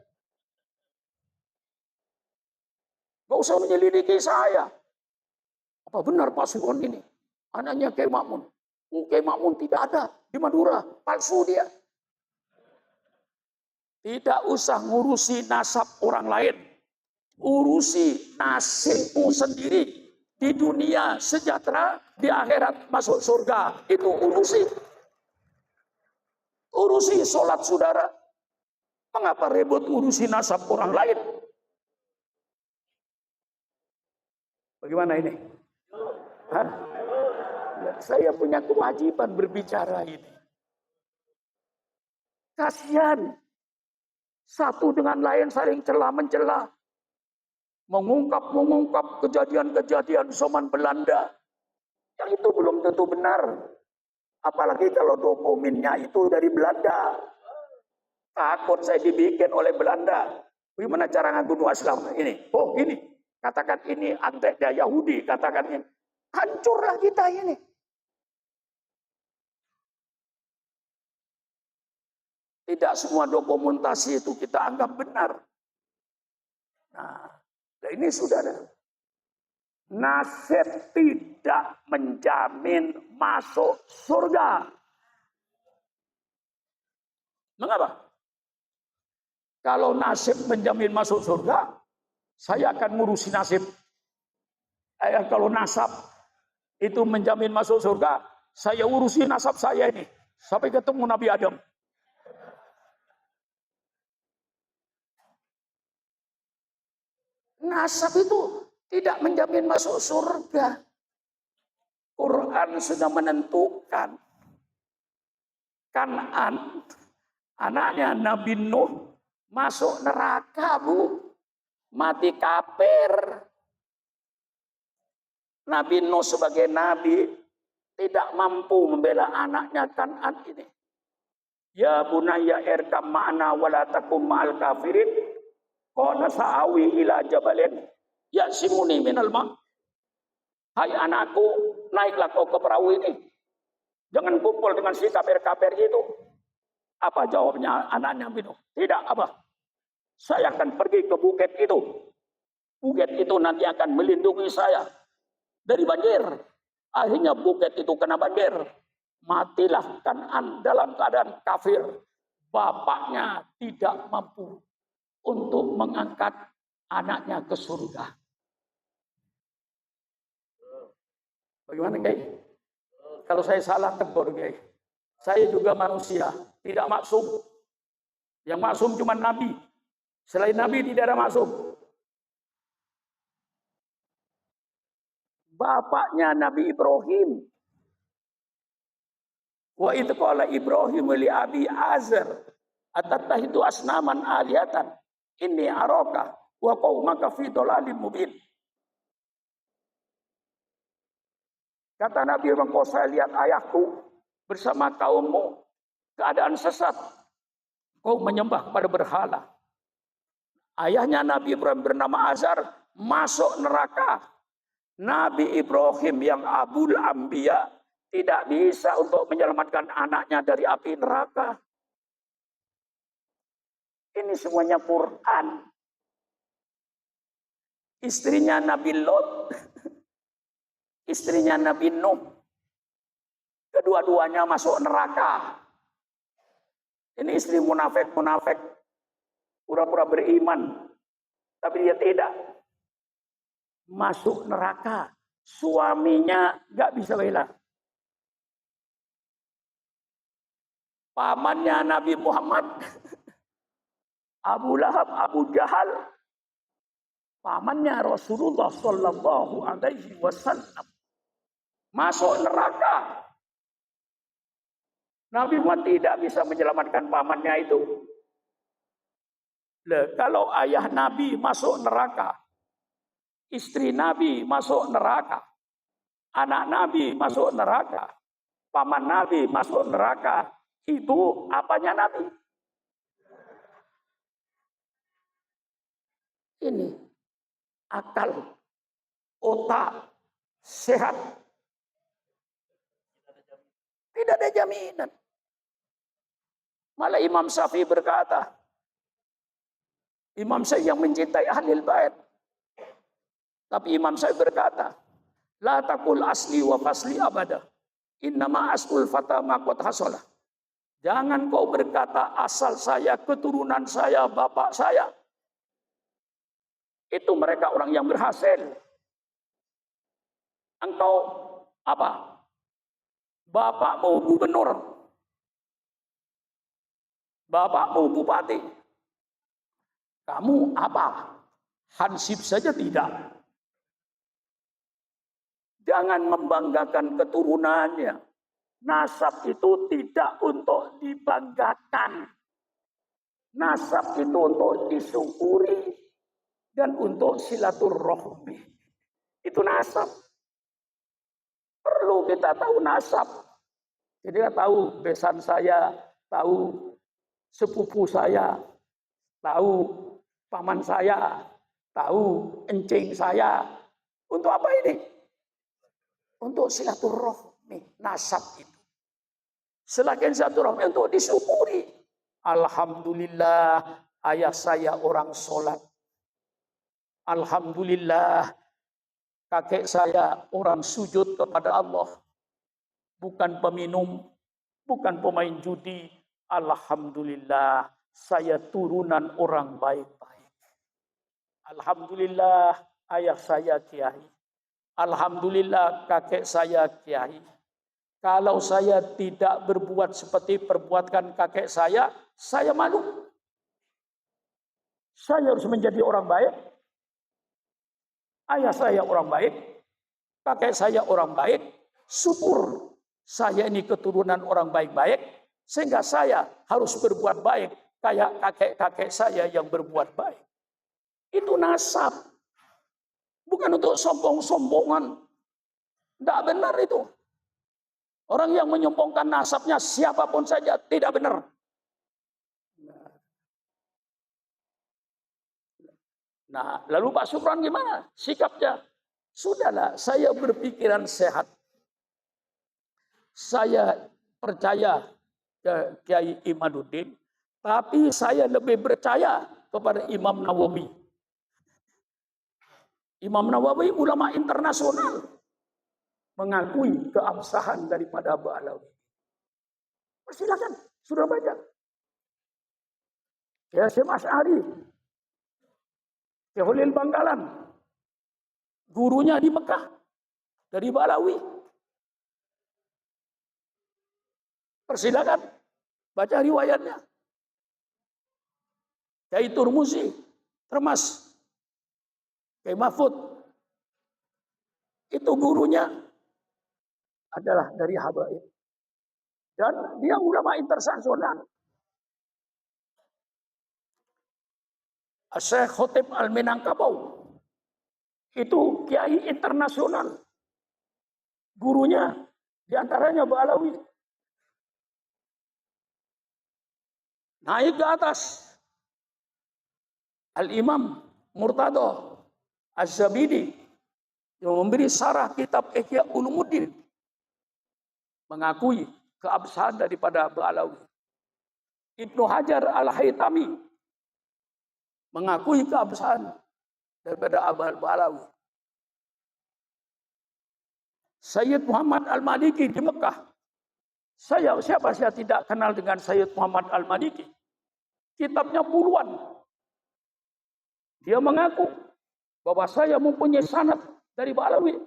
Gak usah menyelidiki saya. Apa benar Pak Sugeng ini? Anaknya Kiai Ma'mun. Kiai Ma'mun tidak ada di Madura. Palsu dia. Tidak usah ngurusi nasab orang lain. Urusi nasibmu sendiri. Di dunia sejahtera, di akhirat masuk surga. Itu urusi. Urusi sholat saudara. Mengapa ribut urusi nasab orang lain? Bagaimana ini? Hah? Saya punya kewajiban berbicara ini. Kasihan. Satu dengan lain saling celah-mencela. Mengungkap kejadian-kejadian zaman Belanda. Yang itu belum tentu benar. Apalagi kalau dokumennya itu dari Belanda. Takut saya dibikin oleh Belanda. Bagaimana cara ngaku Islam ini? Oh ini. Katakan ini antek Yahudi. Katakan ini. Hancurlah kita ini. Tidak semua dokumentasi itu kita anggap benar. Nah, ini saudara. Nasib tidak menjamin masuk surga. Mengapa? Kalau nasib menjamin masuk surga, saya akan ngurusi nasib. Kalau nasab itu menjamin masuk surga, saya urusi nasab saya ini. Sampai ketemu Nabi Adam. Nasab itu tidak menjamin masuk surga. Quran sudah menentukan. Kan'an, anaknya Nabi Nuh, masuk neraka, Bu. Mati kafir. Nabi Nuh sebagai nabi tidak mampu membela anaknya Kan'an ini. Ya bunayya irkam ma'ana wala takum ma'al kafirin. Qala sa'awi ila jabalin ya'simuni minal ma'. Hai anakku, naiklah kau ke perahu ini. Jangan kumpul dengan si kafir-kafir itu. Apa jawabnya anaknya Nabi Nuh? Tidak, apa? Saya akan pergi ke bukit itu. Bukit itu nanti akan melindungi saya dari banjir. Akhirnya bukit itu kena banjir. Matilah Kan'an dalam keadaan kafir. Bapaknya tidak mampu untuk mengangkat anaknya ke surga. Bagaimana, Kiai? Kalau saya salah tegur, Kiai. Saya juga manusia, tidak maksum. Yang maksum cuma Nabi. Selain Nabi tidak ada maksum. Bapaknya Nabi Ibrahim. Wa itu qala Ibrahim li abi Azar, atattahidu asnaman alihatan, inni araka wa qaumaka fi dhalalin mubin. Kata Nabi, engkau saya lihat ayahku bersama kaummu keadaan sesat. Kau menyembah pada berhala. Ayahnya Nabi Ibrahim bernama Azar masuk neraka. Nabi Ibrahim yang Abul Anbiya tidak bisa untuk menyelamatkan anaknya dari api neraka. Ini semuanya Quran. Istrinya Nabi Lot, istrinya Nabi Nuh, kedua-duanya masuk neraka. Ini istri munafik, pura-pura beriman, tapi dia tidak. Masuk neraka, suaminya nggak bisa bela. Pamannya Nabi Muhammad, Abu Lahab, Abu Jahal, pamannya Rasulullah Sallallahu Alaihi Wasallam, masuk neraka. Nabi Muhammad tidak bisa menyelamatkan pamannya itu. Kalau ayah Nabi masuk neraka, istri Nabi masuk neraka, anak Nabi masuk neraka, paman Nabi masuk neraka, itu apanya Nabi? Ini akal, otak, sehat. Tidak ada jaminan. Malah Imam Syafi'i berkata, Imam Syafi'i yang mencintai Ahlul Bait. Tapi Imam Syafi'i berkata, la taqul asli wa fasli abada. Innama aslul fata ma qad hasala. Jangan kau berkata asal saya, keturunan saya, bapak saya. Itu mereka orang yang berhasil. Engkau apa? Bapakmu gubernur. Bapakmu bupati. Kamu apa? Hansip saja tidak. Jangan membanggakan keturunannya. Nasab itu tidak untuk dibanggakan. Nasab itu untuk disyukuri dan untuk silaturahmi. Itu nasab. Perlu kita tahu nasab. Jadi kita tahu besan saya, tahu sepupu saya, tahu paman saya, tahu encing saya. Untuk apa ini? Untuk silaturahmi, nasab itu. Selain silaturahmi untuk disyukuri. Alhamdulillah ayah saya orang sholat. Alhamdulillah kakek saya orang sujud kepada Allah. Bukan peminum, bukan pemain judi. Alhamdulillah, saya turunan orang baik-baik. Alhamdulillah, ayah saya kiai. Alhamdulillah, kakek saya kiai. Kalau saya tidak berbuat seperti perbuatan kakek saya malu. Saya harus menjadi orang baik. Ayah saya orang baik, kakek saya orang baik. Syukur saya ini keturunan orang baik-baik, sehingga saya harus berbuat baik kayak kakek-kakek saya yang berbuat baik. Itu nasab. Bukan untuk sombong-sombongan. Tidak benar itu. Orang yang menyombongkan nasabnya siapapun saja tidak benar. Nah, lalu Pak Supran gimana sikapnya? Sudahlah, saya berpikiran sehat. Saya percaya ke Kiai Imaduddin, tapi saya lebih percaya kepada Imam Nawawi. Imam Nawawi ulama internasional mengakui keabsahan daripada Ba'alawi. Persilakan, sudah baca. Ya, Syekh Asy'ari, Syekh Holil Bangkalan, gurunya di Mekah dari Ba'alawi. Persilakan baca riwayatnya. Kiai Turmuzi, Termas, Kiai Mahfud, itu gurunya adalah dari Habaib. Dan dia ulama internasional. Syekh Khotib Al-Minangkabau, itu kiai internasional. Gurunya diantaranya Ba'alawi. Naik ke atas, Al-Imam Murtado Az-Zabidi yang memberi sarah kitab Ihya Ulumuddin mengakui keabsahan daripada Ba'alawi. Ibnu Hajar Al-Haytami mengakui keabsahan daripada Ba'alawi. Sayyid Muhammad Al-Maliki di Mekah. Siapa saya tidak kenal dengan Sayyid Muhammad Al-Maliki. Kitabnya puluhan. Dia mengaku bahwa saya mempunyai sanad dari Ba'alawi.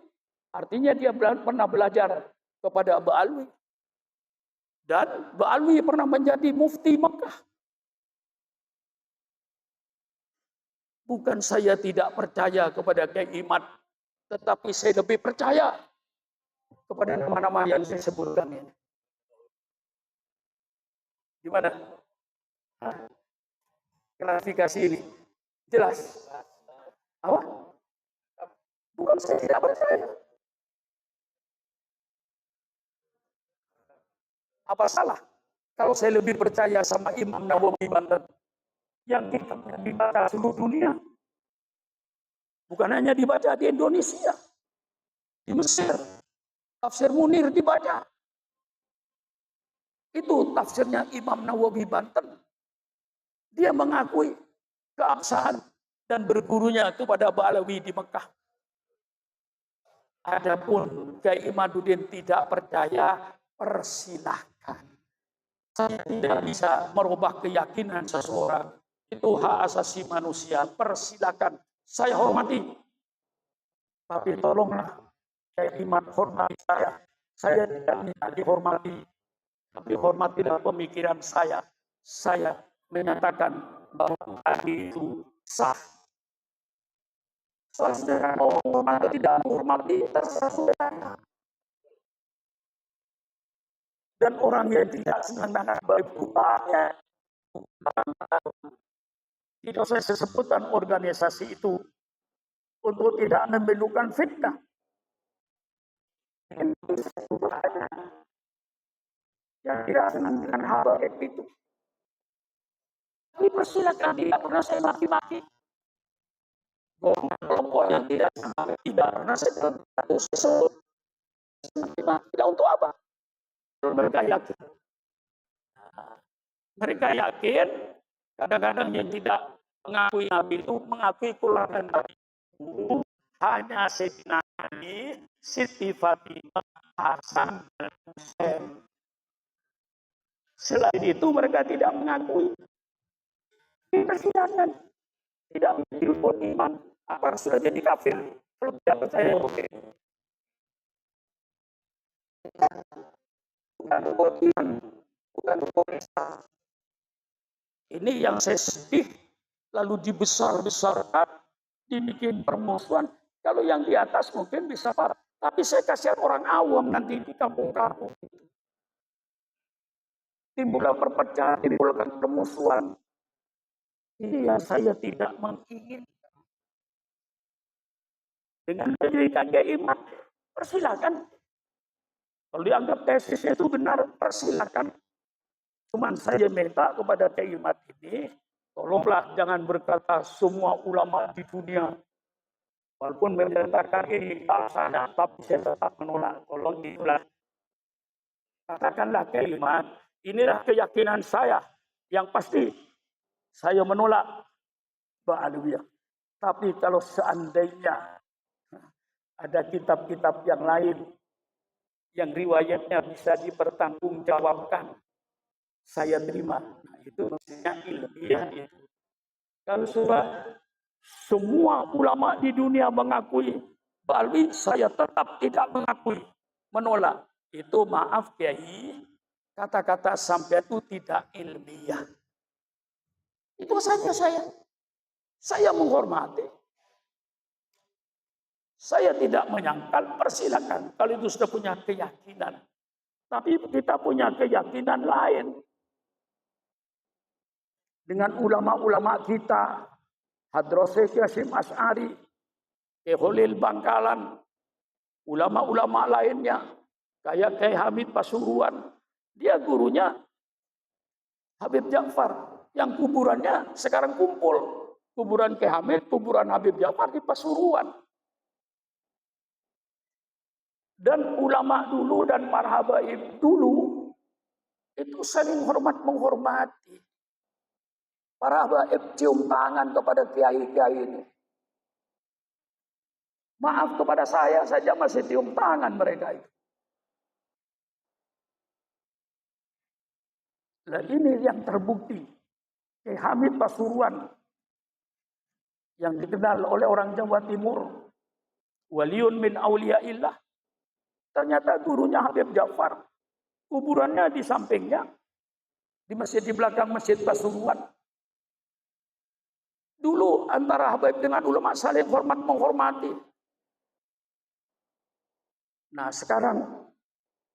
Artinya dia pernah belajar kepada Ba'alawi. Dan Ba'alawi pernah menjadi mufti Mekah. Bukan saya tidak percaya kepada Kiai Imad, tetapi saya lebih percaya kepada nama-nama yang saya sebutkan ini. Gimana? Klasifikasi ini jelas? Apa? Bukan saya tidak percaya. Apa salah kalau saya lebih percaya sama Imam Nawawi Banten yang kitabnya dibaca seluruh dunia? Bukan hanya dibaca di Indonesia, di Mesir, tafsir Munir dibaca. Itu tafsirnya Imam Nawawi Banten. Dia mengakui keabsahan dan bergurunya kepada Ba'alawi di Mekah. Adapun Kiai Imaduddin tidak percaya, persilahkan. Saya tidak bisa merubah keyakinan seseorang. Itu hak asasi manusia. Persilakan. Saya hormati. Tapi tolonglah Kiai Imad hormati saya. Saya tidak minta dihormati. Tapi hormatilah pemikiran saya. Saya menyatakan bahwa tadi itu sah. Saudara mau menghormati tidak menghormati terserah saudara. Dan orang yang tidak senang dengan berubahnya, tidak saya sebutkan organisasi itu untuk tidak menimbulkan fitnah. Yang tidak senang dengan hal itu. Tapi persilakan, tidak pernah saya maki-maki. Kelompok yang tidak sama, tidak pernah saya sebut. Tidak untuk apa? Mereka yakin. Mereka yakin, kadang-kadang yang tidak mengakui Nabi itu mengakui keluarga Nabi. Hanya Sayyidina Ali, Siti Fatimah, Hasan, dan Husain. Selain itu mereka tidak mengakui. Persilakan. Tidak menjadi iman. Apa sudah jadi kafir? Kalau tidak percaya, oke. Bukan iman. Bukan Islam. Ini yang saya sedih. Lalu dibesar-besarkan. Dibikin permusuhan. Kalau yang di atas mungkin bisa parah. Tapi saya kasihan orang awam nanti di kampung-kampung. Timbulkan perpecahan, timbulkan permusuhan. Ini yang saya tidak menginginkan. Dengan menjadikan iman, persilakan. Kalau dianggap tesisnya itu benar, persilakan. Cuman saya minta kepada Keimat ini, tolonglah jangan berkata semua ulama di dunia. Walaupun menyatakan ini tak sana, tapi saya tetap menolak. Tolong itulah. Katakanlah Keimat, inilah keyakinan saya. Yang pasti, saya menolak Ba'alawiyah. Tapi kalau seandainya ada kitab-kitab yang lain, yang riwayatnya bisa dipertanggungjawabkan, saya terima. Nah, itu maksudnya ilmiah itu. Kalau sudah semua ulama di dunia mengakui Ba'alwi, saya tetap tidak mengakui, menolak. Itu maaf Kiai, kata-kata sampai itu tidak ilmiah. Itu saja saya menghormati. Saya tidak menyangkal, persilakan kalau itu sudah punya keyakinan. Tapi kita punya keyakinan lain. Dengan ulama-ulama kita, Hadrat Syekh Hasyim Asy'ari, Syekh Khalil Bangkalan, ulama-ulama lainnya, kayak Kyai Hamid Pasuruan, dia gurunya Habib Ja'far, yang kuburannya sekarang kumpul. Kuburan Kyai Hamid, kuburan Habib Ja'far di Pasuruan. Dan ulama dulu dan para habaib dulu, itu saling hormat menghormati. Para habaib cium tangan kepada kiai-kiai ini. Maaf kepada saya saja masih cium tangan mereka itu. Nah ini yang terbukti. Kyai Hamid Pasuruan yang dikenal oleh orang Jawa Timur, waliun min auliyaillah. Ternyata gurunya Habib Ja'far. Kuburannya di sampingnya. Di masjid di belakang Masjid Pasuruan. Dulu antara Habib dengan ulama saling hormat menghormati. Nah sekarang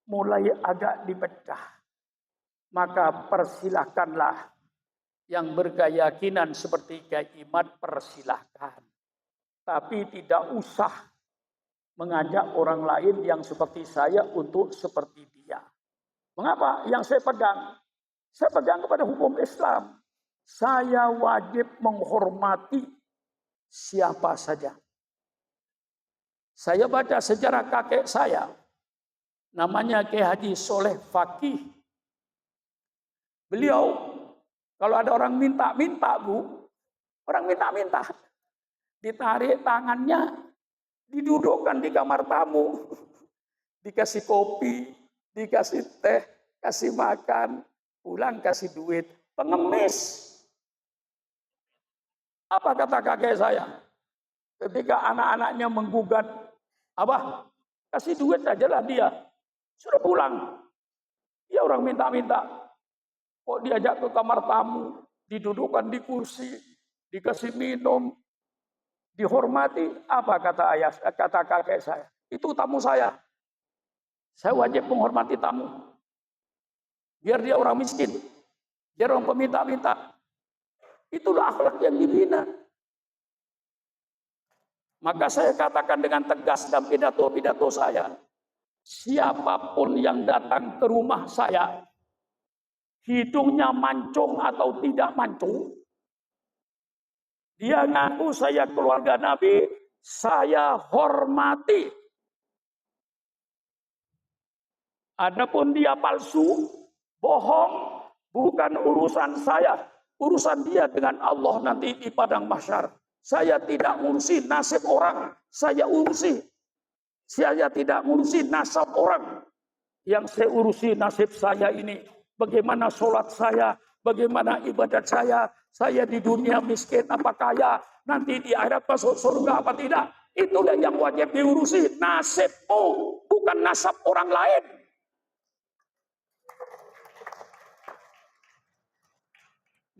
mulai agak dipecah. Maka persilahkanlah yang berkeyakinan seperti Kyai Imad, persilahkan. Tapi tidak usah mengajak orang lain yang seperti saya untuk seperti dia. Mengapa? Yang saya pegang kepada hukum Islam. Saya wajib menghormati siapa saja. Saya baca sejarah kakek saya, namanya Kyai Haji Soleh Fakih. Beliau, kalau ada orang minta-minta, Bu, orang minta-minta, ditarik tangannya, didudukkan di kamar tamu, dikasih kopi, dikasih teh, kasih makan, pulang kasih duit, pengemis. Apa kata kakek saya? Ketika anak-anaknya menggugat, Abah, kasih duit aja lah dia. Sudah pulang. Dia orang minta-minta. Kok diajak ke kamar tamu, didudukkan di kursi, dikasih minum, dihormati. Apa kata kakek saya? Itu tamu saya. Saya wajib menghormati tamu. Biar dia orang miskin, biar orang peminta-minta. Itulah akhlak yang dibina. Maka saya katakan dengan tegas dalam pidato-pidato saya, siapapun yang datang ke rumah saya, hidungnya mancung atau tidak mancung, dia ngaku saya keluarga Nabi, saya hormati. Adapun dia palsu, bohong, bukan urusan saya. Urusan dia dengan Allah nanti di padang mahsyar. Saya tidak ngurusi nasib orang, saya tidak ngurusi nasab orang. Yang saya urusi nasib saya ini bagaimana sholat saya, bagaimana ibadat saya di dunia miskin apa kaya, nanti di akhirat masuk surga apa tidak. Itulah yang wajib diurusi, nasibmu, bukan nasab orang lain.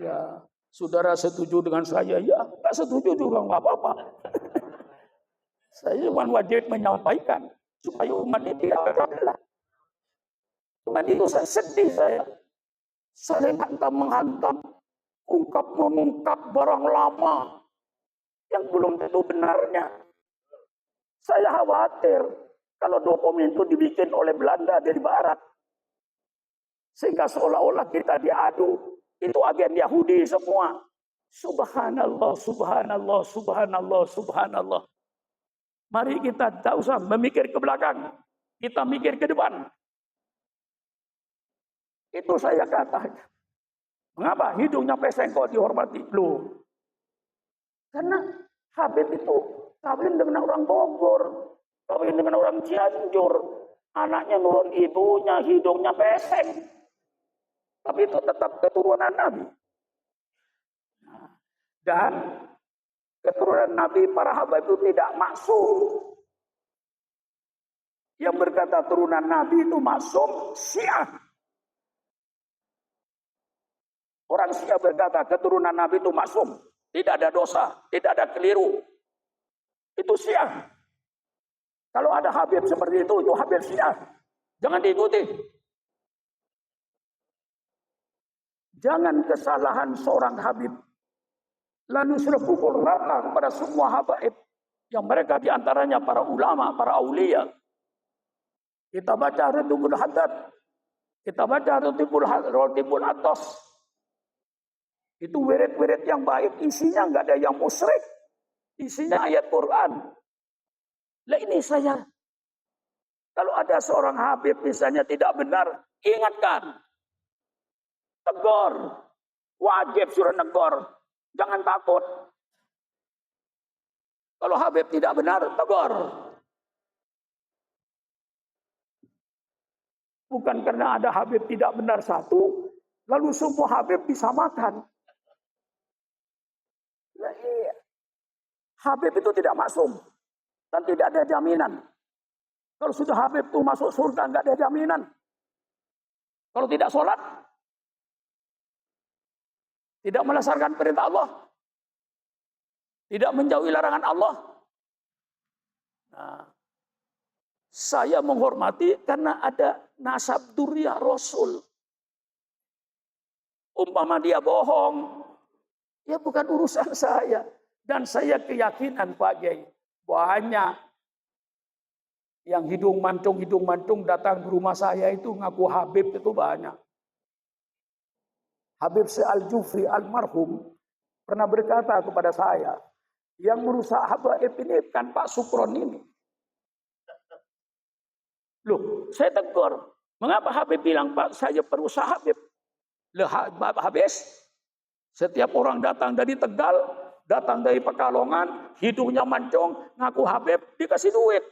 Ya, saudara setuju dengan saya? Ya, nggak setuju juga nggak apa-apa. Saya cuma wajib menyampaikan supaya umat ini tidak terbelah. Cuma itu saya sedih saya. Saling hantam-menghantam, ungkap-mengungkap barang lama yang belum tentu benarnya. Saya khawatir kalau dokumen itu dibikin oleh Belanda dari Barat. Sehingga seolah-olah kita diadu. Itu agen Yahudi semua. Subhanallah, subhanallah, subhanallah, subhanallah. Mari kita tak usah memikir ke belakang. Kita mikir ke depan. Itu saya katakan. Mengapa hidungnya peseng kok dihormati? Loh. Karena Habib itu kawin dengan orang Bogor. Kawin dengan orang Cianjur. Anaknya nurun ibunya, hidungnya peseng. Tapi itu tetap keturunan Nabi. Dan keturunan Nabi para Habib itu tidak maksum. Yang berkata turunan Nabi itu maksum Syiah. Orang Syiah berkata keturunan Nabi itu maksum. Tidak ada dosa, tidak ada keliru. Itu Syiah. Kalau ada Habib seperti itu Habib Syiah. Jangan diikuti. Jangan kesalahan seorang Habib lalu sudah pukul rata kepada semua habaib yang mereka diantaranya para ulama, para aulia. Kita baca Ratibul Haddad, kita baca Ratibul Atos. Itu wirid-wirid yang baik, isinya nggak ada yang musyrik, isinya ayat Quran. Lah ini saya, kalau ada seorang Habib misalnya tidak benar, ingatkan. Tegur, wajib suruh negor, jangan takut. Kalau Habib tidak benar, tegur. Bukan karena ada Habib tidak benar satu, lalu semua Habib disamakan. Nah, iya. Habib itu tidak maksum dan tidak ada jaminan. Kalau sudah Habib itu masuk surga, nggak ada jaminan. Kalau tidak sholat, tidak melaksanakan perintah Allah, tidak menjauhi larangan Allah. Nah, saya menghormati karena ada nasab dzurriyyah Rasul. Umpama dia bohong, ya bukan urusan saya. Dan saya keyakinan Pak Kiai, banyak yang hidung mancung datang ke rumah saya itu ngaku Habib itu banyak. Habib Al-Jufri almarhum pernah berkata kepada saya, yang merusak Habib ini kan Pak Sukron ini. Loh, saya tegur. Mengapa Habib bilang Pak saya perusak Habib? Loh, habis setiap orang datang dari Tegal, datang dari Pekalongan, hidungnya mancung, ngaku Habib, dikasih duit.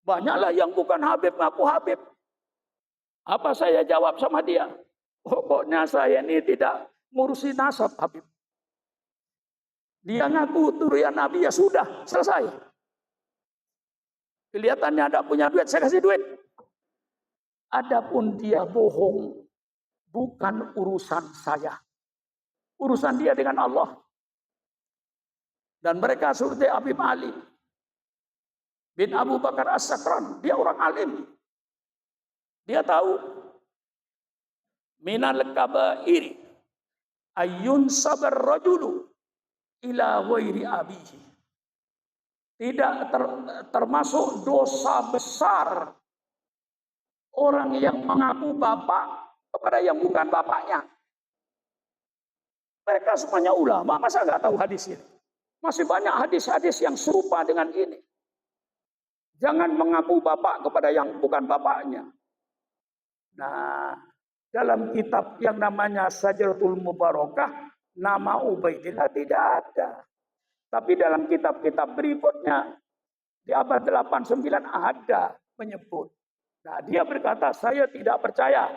Banyaklah yang bukan Habib ngaku Habib. Apa saya jawab sama dia? Pokoknya saya ini tidak ngurusi nasab Habib. Dia ngaku turunan Nabi, ya sudah, selesai. Kelihatannya ada punya duit, saya kasih duit. Adapun dia bohong, bukan urusan saya. Urusan dia dengan Allah. Dan mereka seperti Habib Ali bin Abu Bakar As-Sakran, dia orang alim. Dia tahu minal kabairi ayun sabar rajulu ila ghairi abihi. Tidak termasuk dosa besar orang yang mengaku bapak kepada yang bukan bapaknya. Mereka semuanya ulama, masa nggak tahu hadis ini? Masih banyak hadis-hadis yang serupa dengan ini. Jangan mengaku bapak kepada yang bukan bapaknya. Nah, dalam kitab yang namanya Sajaratul Mubarakah, nama Ubaidillah tidak ada. Tapi dalam kitab-kitab berikutnya, di abad 89 ada menyebut. Nah, dia berkata, saya tidak percaya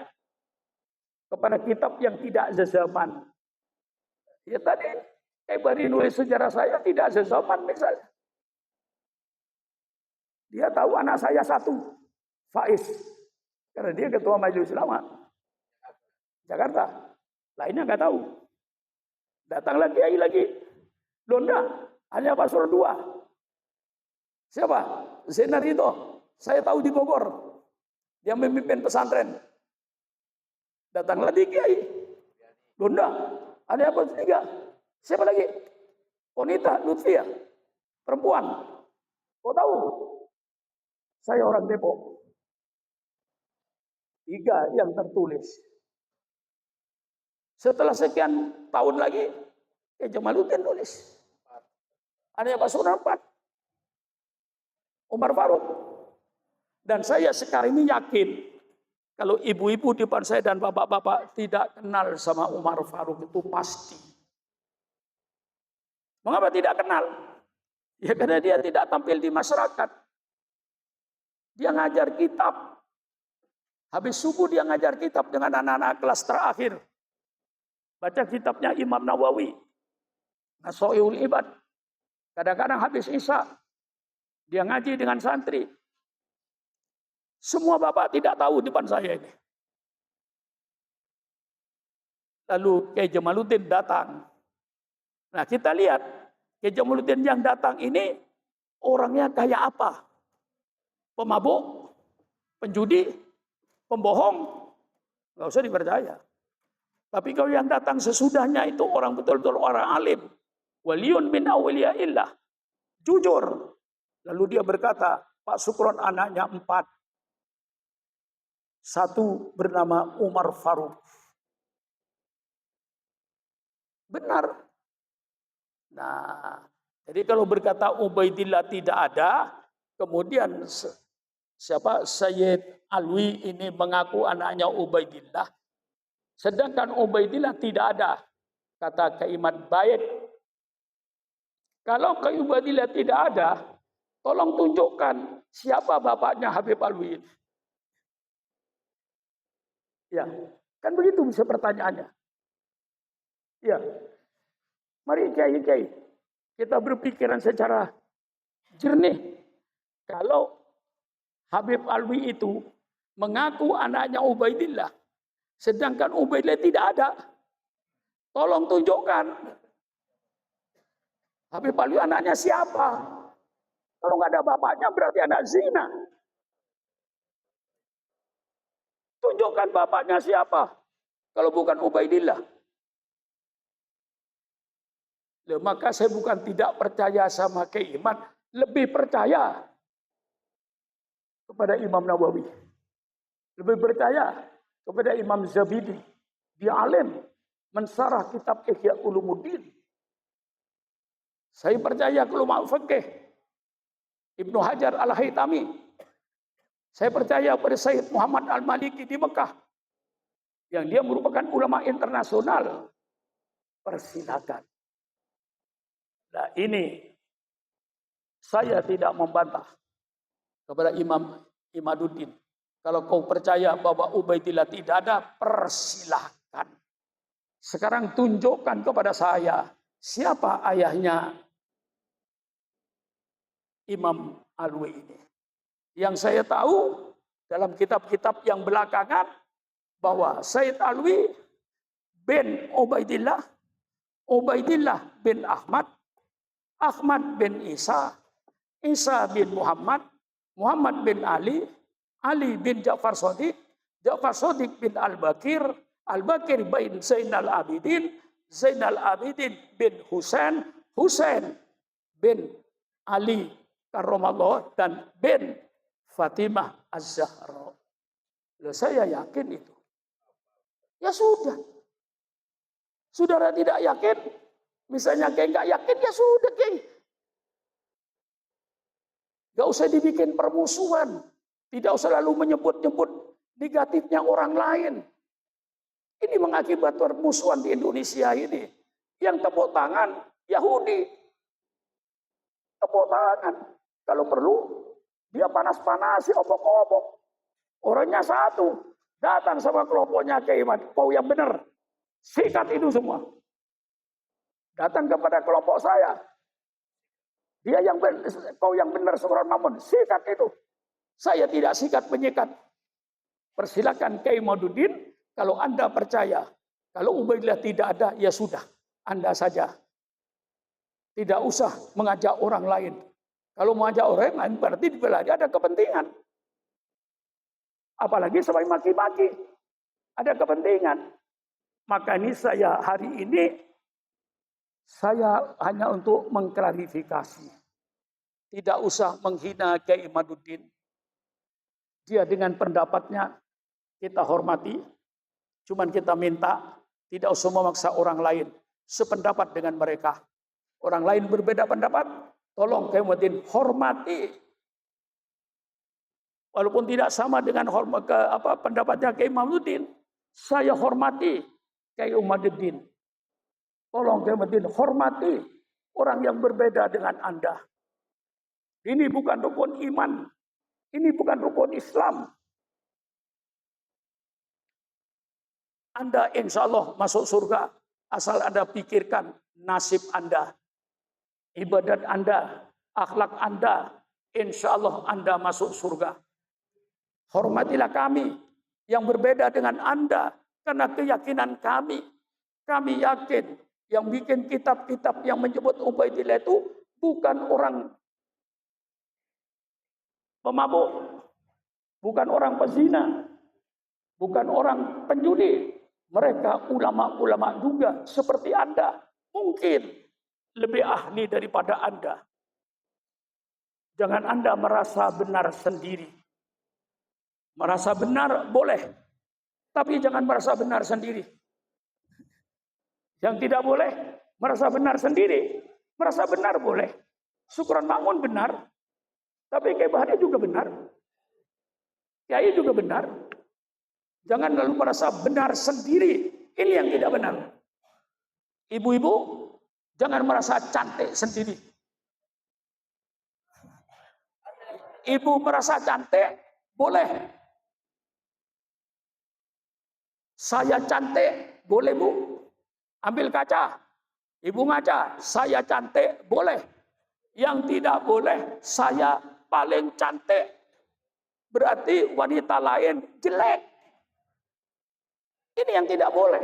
kepada kitab yang tidak sezaman. Ya tadi, Ebari nulis sejarah saya tidak sezaman misalnya. Dia tahu anak saya satu, Faiz. Karena dia ketua Majelis Ulama Jakarta. Lainnya nggak tahu. Datanglah kiai lagi. Donda, hanya Pasur 2. Siapa? Zenar itu. Saya tahu di Bogor. Dia memimpin pesantren. Datanglah di kiai. Donda, hanya Pasur 3. Siapa lagi? Ponita Lutfia. Perempuan. Kau tahu? Saya orang Depok. 3 yang tertulis. Setelah sekian tahun lagi, Jamaluddin nulis. Ada Pak Sunan 4. Umar Faruk. Dan saya sekarang ini yakin, kalau ibu-ibu di depan saya dan bapak-bapak tidak kenal sama Umar Faruk itu pasti. Mengapa tidak kenal? Ya karena dia tidak tampil di masyarakat. Dia ngajar kitab. Habis subuh dia ngajar kitab dengan anak-anak kelas terakhir. Baca kitabnya Imam Nawawi. Nasoihul Ibad. Kadang-kadang habis Isya. Dia ngaji dengan santri. Semua bapak tidak tahu depan saya ini. Lalu Kiai Jamaluddin datang. Nah kita lihat. Kiai Jamaluddin yang datang ini orangnya kayak apa? Pemabuk? Penjudi? Pembohong? Nggak usah dipercaya. Tapi kalau yang datang sesudahnya itu orang betul-betul orang alim. Waliyun min awliyaillah. Jujur. Lalu dia berkata, Pak Sukron anaknya 4. 1 bernama Umar Faruk. Benar. Nah, jadi kalau berkata Ubaidillah tidak ada, kemudian siapa Sayyid Alwi ini mengaku anaknya Ubaidillah. Sedangkan Ubaidillah tidak ada. Kata Kaimat Baik. Kalau Ubaidillah tidak ada, tolong tunjukkan siapa bapaknya Habib Alwi. Ya, kan begitu bisa pertanyaannya. Ya, mari kiai-kiai kita berpikiran secara jernih. Kalau Habib Alwi itu mengaku anaknya Ubaidillah, sedangkan Ubaidillah tidak ada. Tolong tunjukkan. Habib Alwi anaknya siapa? Kalau nggak ada bapaknya berarti anak zina. Tunjukkan bapaknya siapa. Kalau bukan Ubaidillah. Maka saya bukan tidak percaya sama keiman. Lebih percaya kepada Imam Nawawi. Lebih percaya kepada Imam Zabidi. Dia alim. Mensarah kitab Ihya Ulumuddin. Saya percaya ke ulama fikih. Ibnu Hajar Al-Haytami. Saya percaya pada Sayyid Muhammad Al-Maliki di Mekah. Yang dia merupakan ulama internasional. Persilakan. Nah ini saya tidak membantah kepada Imam Imaduddin. Kalau kau percaya bahwa Ubaidillah tidak ada, persilahkan. Sekarang tunjukkan kepada saya siapa ayahnya Imam Alwi ini. Yang saya tahu dalam kitab-kitab yang belakangan bahwa Sayyid Alwi bin Ubaidillah, Ubaidillah bin Ahmad, Ahmad bin Isa, Isa bin Muhammad, Muhammad bin Ali, Ali bin Ja'far Shadiq, Ja'far Shadiq bin Al-Bakir, Al-Bakir bin Zainal Abidin, Zainal Abidin bin Husain, Husain bin Ali Karramallah, dan bin Fatimah Az-Zahra. Saya yakin itu. Ya sudah. Saudara tidak yakin, misalnya kayak nggak yakin, ya sudah kayak. Gak usah dibikin permusuhan. Tidak usah lalu menyebut-nyebut negatifnya orang lain. Ini mengakibat permusuhan di Indonesia ini. Yang tepuk tangan, Yahudi. Tepuk tangan. Kalau perlu, dia panas-panasi, obok-obok. Orangnya satu. Datang sama kelompoknya Kiai Madu, kau yang benar. Sikat itu semua. Datang kepada kelompok saya. Dia yang benar, kau yang benar Subhan Mamun. Sikat itu. Saya tidak sikat menyikat. Persilakan Kiai Maduddin. Kalau Anda percaya. Kalau Ubaidillah tidak ada, ya sudah. Anda saja. Tidak usah mengajak orang lain. Kalau mau ajak orang lain, berarti di belakang ada kepentingan. Apalagi sampai maki-maki. Ada kepentingan. Maka ini saya hari ini, saya hanya untuk mengklarifikasi. Tidak usah menghina Kiai Maduddin. Dia dengan pendapatnya kita hormati. Cuman kita minta tidak usah memaksa orang lain sependapat dengan mereka. Orang lain berbeda pendapat, tolong Kiai Maduddin hormati. Walaupun tidak sama dengan pendapatnya Kiai Maduddin, saya hormati Kiai Maduddin. Tolong Kiai Maduddin hormati orang yang berbeda dengan Anda. Ini bukan rukun iman, ini bukan rukun Islam. Anda insya Allah masuk surga asal Anda pikirkan nasib Anda. Ibadat Anda, akhlak Anda, insya Allah Anda masuk surga. Hormatilah kami yang berbeda dengan Anda, karena keyakinan kami yakin yang bikin kitab-kitab yang menyebut Ubaidillah itu bukan orang pemabuk, bukan orang pezina, bukan orang penjudi. Mereka ulama-ulama juga seperti Anda, mungkin lebih ahli daripada Anda. Jangan Anda merasa benar sendiri. Merasa benar boleh, tapi jangan merasa benar sendiri. Yang tidak boleh merasa benar sendiri. Merasa benar boleh. Syukran Makmun benar, tapi Kiai Bahari juga benar. Kiai juga benar. Jangan lalu merasa benar sendiri. Ini yang tidak benar. Ibu-ibu, jangan merasa cantik sendiri. Ibu merasa cantik, boleh. Saya cantik, boleh Bu. Ambil kaca. Ibu ngaca, saya cantik, boleh. Yang tidak boleh, saya paling cantik. Berarti wanita lain jelek. Ini yang tidak boleh.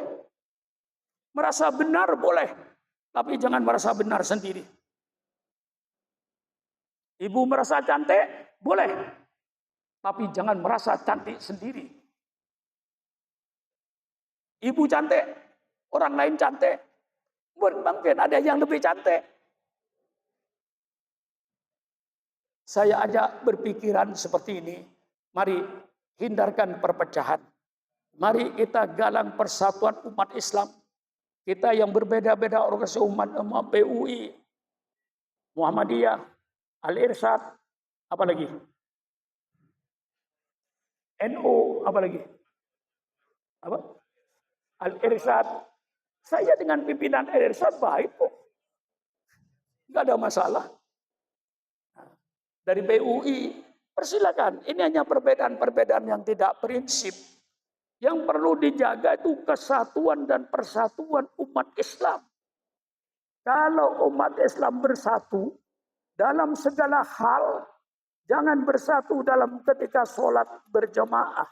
Merasa benar boleh, tapi jangan merasa benar sendiri. Ibu merasa cantik, boleh. Tapi jangan merasa cantik sendiri. Ibu cantik, orang lain cantik. Mungkin ada yang lebih cantik. Saya ajak berpikiran seperti ini. Mari hindarkan perpecahan. Mari kita galang persatuan umat Islam. Kita yang berbeda-beda organisasi umat PUI, Muhammadiyah, Al-Irsyad, apa lagi? NU, apa lagi? Apa? Al-Irsyad. Saya dengan pimpinan Al-Irsyad baik kok. Enggak ada masalah. Dari PUI, persilakan. Ini hanya perbedaan-perbedaan yang tidak prinsip. Yang perlu dijaga itu kesatuan dan persatuan umat Islam. Kalau umat Islam bersatu dalam segala hal, jangan bersatu dalam ketika sholat berjamaah.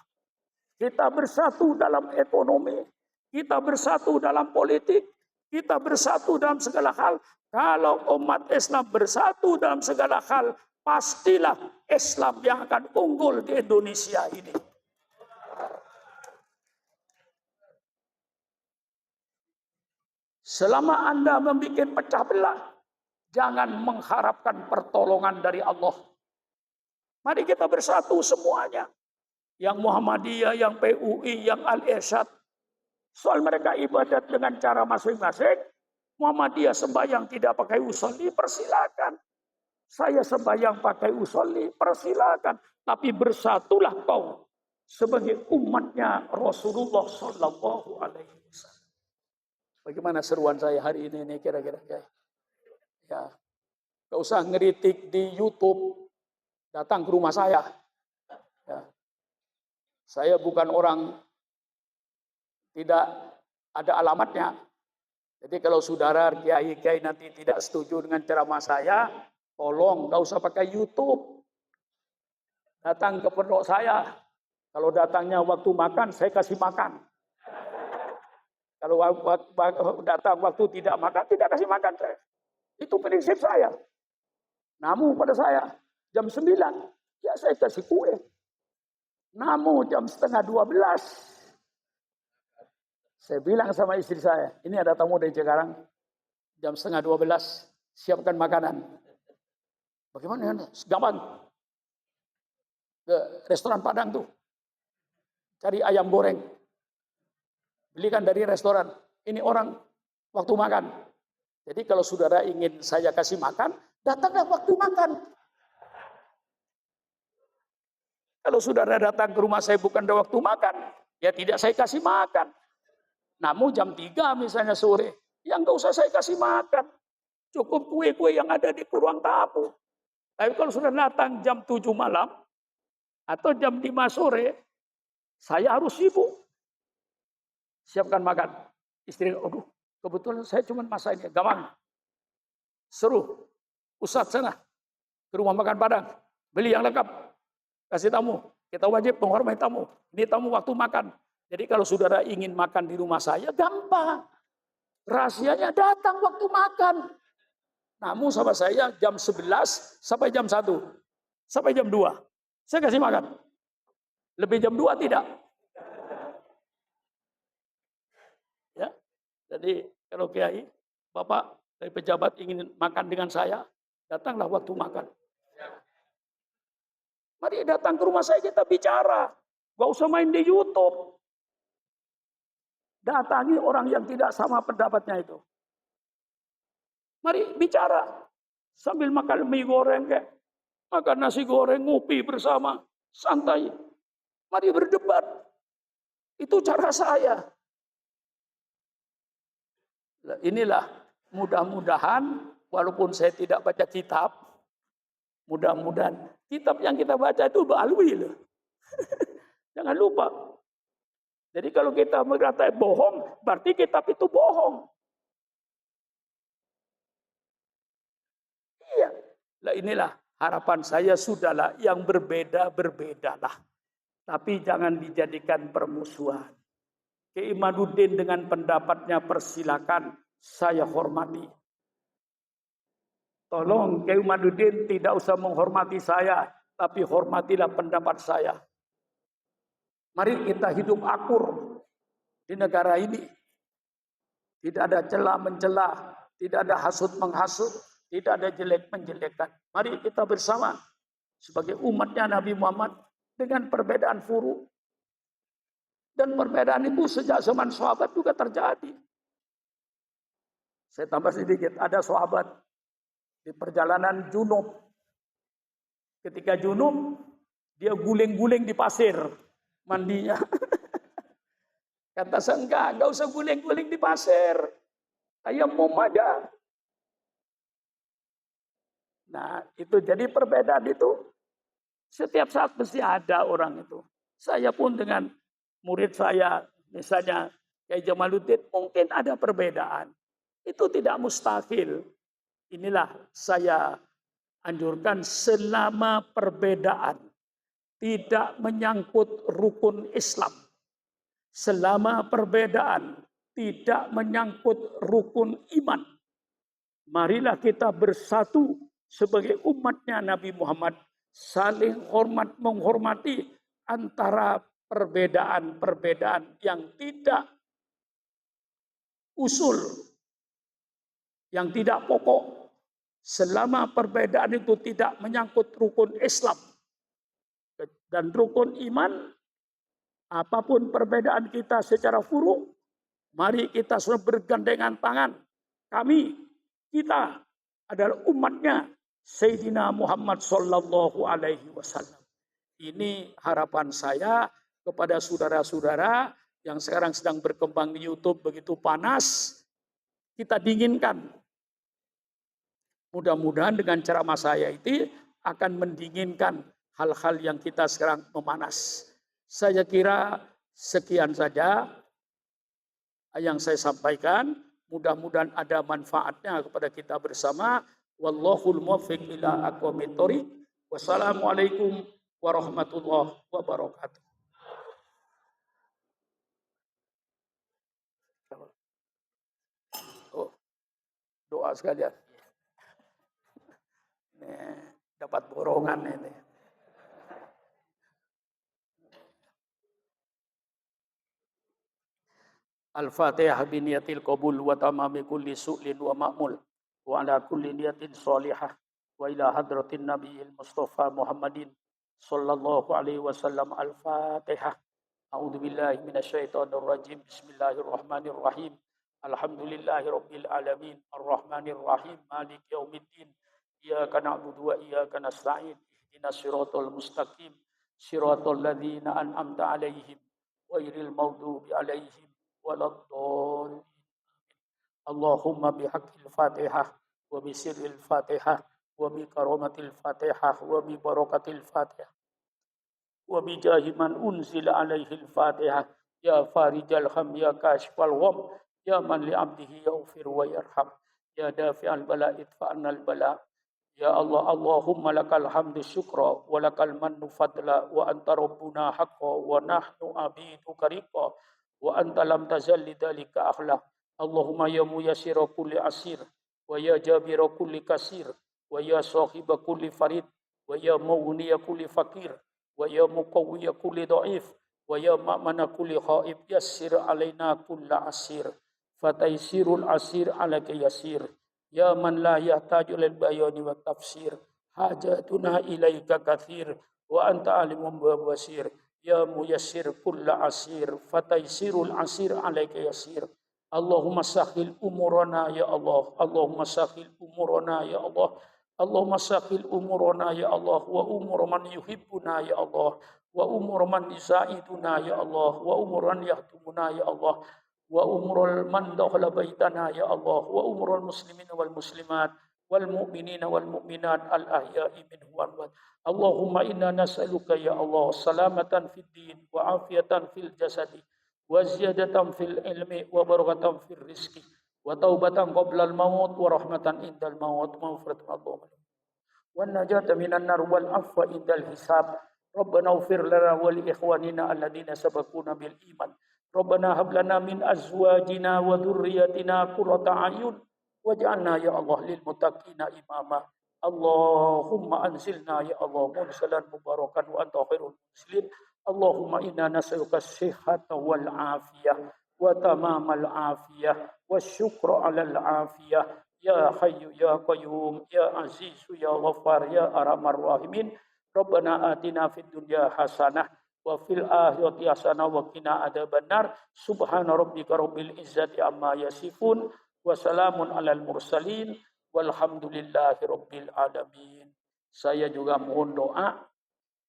Kita bersatu dalam ekonomi, kita bersatu dalam politik, kita bersatu dalam segala hal. Kalau umat Islam bersatu dalam segala hal, pastilah Islam yang akan unggul di Indonesia ini. Selama Anda membuat pecah belah, jangan mengharapkan pertolongan dari Allah. Mari kita bersatu semuanya. Yang Muhammadiyah, yang PUI, yang Al-Irsyad. Soal mereka ibadat dengan cara masing-masing. Muhammadiyah sembahyang tidak pakai usolli, persilakan. Saya sembahyang pakai usolli, persilakan. Tapi bersatulah kau sebagai umatnya Rasulullah Sallallahu Alaihi Wasallam. Bagaimana seruan saya hari ini kira-kira? Ya, gak usah ngeritik di YouTube, datang ke rumah saya. Ya. Saya bukan orang tidak ada alamatnya. Jadi kalau saudara kiai-kiai nanti tidak setuju dengan ceramah saya, tolong nggak usah pakai YouTube. Datang ke pondok saya. Kalau datangnya waktu makan, saya kasih makan. Kalau datang waktu tidak makan, tidak kasih makan saya. Itu prinsip saya. Namun pada saya, jam 9, ya saya kasih kue. Namun jam setengah 12, saya bilang sama istri saya, ini ada tamu dari Cikarang, jam setengah 12, siapkan makanan. Bagaimana? Gampang. Ke restoran Padang tuh. Cari ayam goreng. Belikan dari restoran. Ini orang waktu makan. Jadi kalau saudara ingin saya kasih makan, datanglah waktu makan. Kalau saudara datang ke rumah saya bukan ada waktu makan, ya tidak saya kasih makan. Namun jam 3 misalnya sore, ya nggak usah saya kasih makan. Cukup kue-kue yang ada di ruang tamu. Tapi kalau sudah datang jam 7 malam, atau jam 5 sore, saya harus sibuk. Siapkan makan. Istri, aduh, kebetulan saya cuma masak ini. Gampang. Seru. Ustadz sana. Ke rumah makan Padang. Beli yang lengkap. Kasih tamu. Kita wajib menghormati tamu. Ini tamu waktu makan. Jadi kalau saudara ingin makan di rumah saya, gampang. Rahasianya datang waktu makan. Namun sama saya jam 11 sampai jam 1. Sampai jam 2. Saya kasih makan. Lebih jam 2 tidak. Ya. Jadi kalau kiai, Bapak dari pejabat ingin makan dengan saya, datanglah waktu makan. Mari datang ke rumah saya, kita bicara. Gak usah main di YouTube. Datangi orang yang tidak sama pendapatnya itu. Mari bicara. Sambil makan mie goreng, kayak makan nasi goreng, ngopi bersama, santai. Mari berdebat. Itu cara saya. Inilah mudah-mudahan, walaupun saya tidak baca kitab, mudah-mudahan kitab yang kita baca itu balwi loh. Jangan lupa. Jadi kalau kita mengatakan bohong, berarti kitab itu bohong. Iya. Lah inilah harapan saya, sudahlah yang berbeda-berbedalah. Tapi jangan dijadikan permusuhan. Kiai Imaduddin dengan pendapatnya persilakan, saya hormati. Tolong Kiai Imaduddin tidak usah menghormati saya, tapi hormatilah pendapat saya. Mari kita hidup akur di negara ini. Tidak ada celah mencela, tidak ada hasut menghasut, tidak ada jelek menjelekkan. Mari kita bersama sebagai umatnya Nabi Muhammad dengan perbedaan furu. Dan perbedaan itu sejak zaman sahabat juga terjadi. Saya tambah sedikit, ada sahabat di perjalanan junub. Ketika junub, dia guling-guling di pasir mandinya. Kata saya, enggak usah guling-guling di pasir. Tayammum aja. Nah, itu jadi perbedaan itu. Setiap saat mesti ada orang itu. Saya pun dengan murid saya, misalnya Kiai Jamaluddin, mungkin ada perbedaan. Itu tidak mustahil. Inilah saya anjurkan, selama perbedaan tidak menyangkut rukun Islam. Selama perbedaan tidak menyangkut rukun iman. Marilah kita bersatu sebagai umatnya Nabi Muhammad, saling hormat menghormati antara perbedaan-perbedaan yang tidak usul, yang tidak pokok. Selama perbedaan itu tidak menyangkut rukun Islam dan rukun iman, apapun perbedaan kita secara furu, mari kita sudah bergandengan tangan. Kita adalah umatnya Sayyidina Muhammad Sallallahu Alaihi Wasallam. Ini harapan saya kepada saudara-saudara yang sekarang sedang berkembang di YouTube begitu panas, kita dinginkan. Mudah-mudahan dengan ceramah saya itu akan mendinginkan hal-hal yang kita sekarang memanas. Saya kira sekian saja yang saya sampaikan. Mudah-mudahan ada manfaatnya kepada kita bersama. Wallahul muwaffiq ila aqwamit thoriq. Wassalamualaikum warahmatullahi wabarakatuh. Oh, doa sekalian. Nih, dapat borongan ini. Al-Fatihah biniyatil qabul wa tamami kulli su'lin wa ma'mul wa ala kulli niyatin salihah wa ila hadratin nabiyil mustafa Muhammadin sallallahu alaihi wasallam. Al-Fatihah. A'udzu billahi minasyaitonir rajim. Bismillahirrahmanirrahim. Alhamdulillahi rabbil alamin arrahmanir rahim maliki yaumiddin. Iyyaka na'budu wa iyyaka nasta'in. Ihdinas siratal mustaqim. Siratal ladzina an'amta 'alaihim ghairil maghdubi 'alaihim waladdallin. Allahumma bihaqqil Fatihah wa bi sirril Fatihah wa bi karamatil Fatihah wa bi barakatil Fatihah wa bi jahi man unzila alaihi al-Fatihah ya farijal ham ya kashfal gham ya man li 'abdihi yaghfir wa yarham ya dafi'al bala'i idfa'nal bala'. Ya Allah, Allahumma lakal hamdu syukra wa lakal mannu fadla wa anta rabbuna haqqa wa nahnu abiduka riqa wa anta lam tazal lidzalika ahla. Allahumma ya muyassira kulli asir wa ya jabira kulli kasir wa ya sahiba kulli farid wa ya mughniya kulli fakir wa ya muqawwiya kulli dhaif wa ya ma'mana kulli khaib yassir alaina kulla asir fataysirul asir alaka yasir. Ya man la yahtaju lil bayani wa tafsir hajatuna ilaika kathir wa anta alimun basir. Ya muyassir kulla asir fataysirul asir alaika yasir. Allahumma sahil umurana ya Allah. Allahumma sahil umurana ya Allah. Allahumma sahil umurana ya Allah wa umur man yuhibbuna ya Allah wa umur man yusaiduna ya Allah wa umur man yahdumuna ya Allah wa umurul man dakhala baitana ya Allah wa umurul muslimin wal muslimat wal mu'minina wal mu'minat al ahya'i minhum wal amwat. Allahumma inna nas'aluka ya Allah salamatan fid din wa afiatan fil jasadi wa ziyadatan fil ilmi wa barakatan fil rizqi wa taubatan qabla al maut wa rahmatan indal maut wa maghfiratan Allahumma wa najata minan nar wal afwa indal hisab. Rabbana ighfir lana wa li ikhwanina alladhina sabaquna bil iman. Rabbana hab lana min azwajina wa dhurriyyatina qurrata a'yun waj'alna ya Allah lil muttaqina imama. Allahumma anzilna ya Allah munzalan mubarakan wa anta khairul munzilin. Allahumma inna nas'aluka as-sihhata wal afiyah wa tamamal afiyah wasyukra 'alal afiyah. Ya Hayyu ya Qayyum ya Azizu ya Ghaffar ya Arhamar Rahimin. Rabbana atina fid dunya hasanah wa fil akhirati hasanah wa qina adzabannar. Subhana rabbika rabbil izzati amma yasifun wa salamun alal mursalin walhamdulillahi rabbil alamin. Saya juga mohon doa.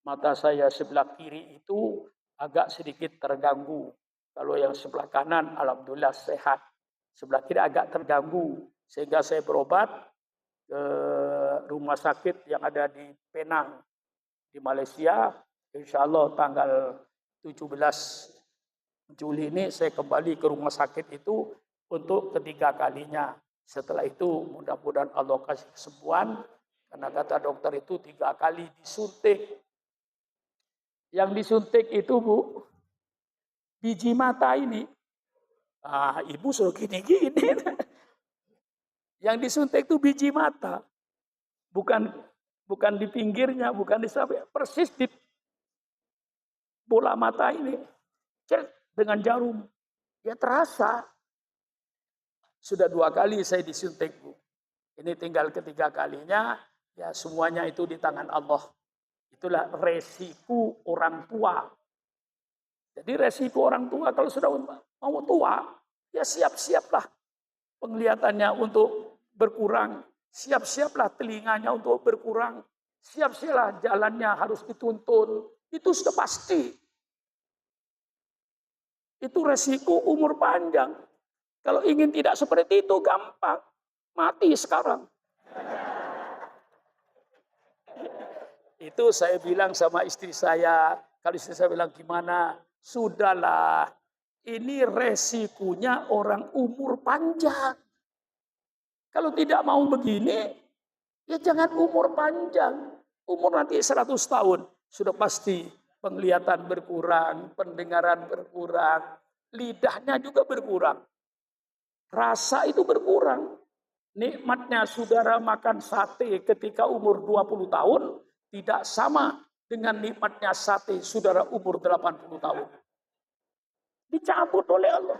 Mata saya sebelah kiri itu agak sedikit terganggu. Kalau yang sebelah kanan alhamdulillah sehat. Sebelah kiri agak terganggu. Sehingga saya berobat ke rumah sakit yang ada di Penang, di Malaysia. Insya Allah tanggal 17 Juli ini saya kembali ke rumah sakit itu untuk ketiga kalinya. Setelah itu mudah-mudahan Allah kasih kesembuhan. Karena kata dokter itu 3 kali disuntik. Yang disuntik itu Bu, biji mata ini. Ah, ibu suruh gini-gini. Yang disuntik itu biji mata. Bukan di pinggirnya, bukan di samping. Persis di bola mata ini. Dengan jarum. Ya terasa. Sudah 2 kali saya disuntik, Bu. Ini tinggal ketiga kalinya. Ya semuanya itu di tangan Allah. Itulah resiko orang tua. Jadi resiko orang tua kalau sudah mau tua, ya siap-siaplah penglihatannya untuk berkurang. Siap-siaplah telinganya untuk berkurang. Siap-siaplah jalannya harus dituntun. Itu sudah pasti. Itu resiko umur panjang. Kalau ingin tidak seperti itu gampang. Mati sekarang. Itu saya bilang sama istri saya, Kalau istri saya bilang, gimana? Sudahlah, ini resikonya orang umur panjang. Kalau tidak mau begini, ya jangan umur panjang. Umur nanti 100 tahun, sudah pasti penglihatan berkurang, pendengaran berkurang, lidahnya juga berkurang. Rasa itu berkurang. Nikmatnya saudara makan sate ketika umur 20 tahun, tidak sama dengan nikmatnya sate saudara umur 80 tahun. Dicabut oleh Allah.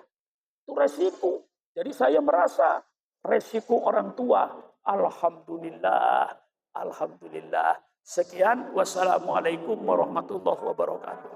Itu resiko. Jadi saya merasa resiko orang tua. Alhamdulillah. Alhamdulillah. Sekian. Wassalamualaikum warahmatullahi wabarakatuh.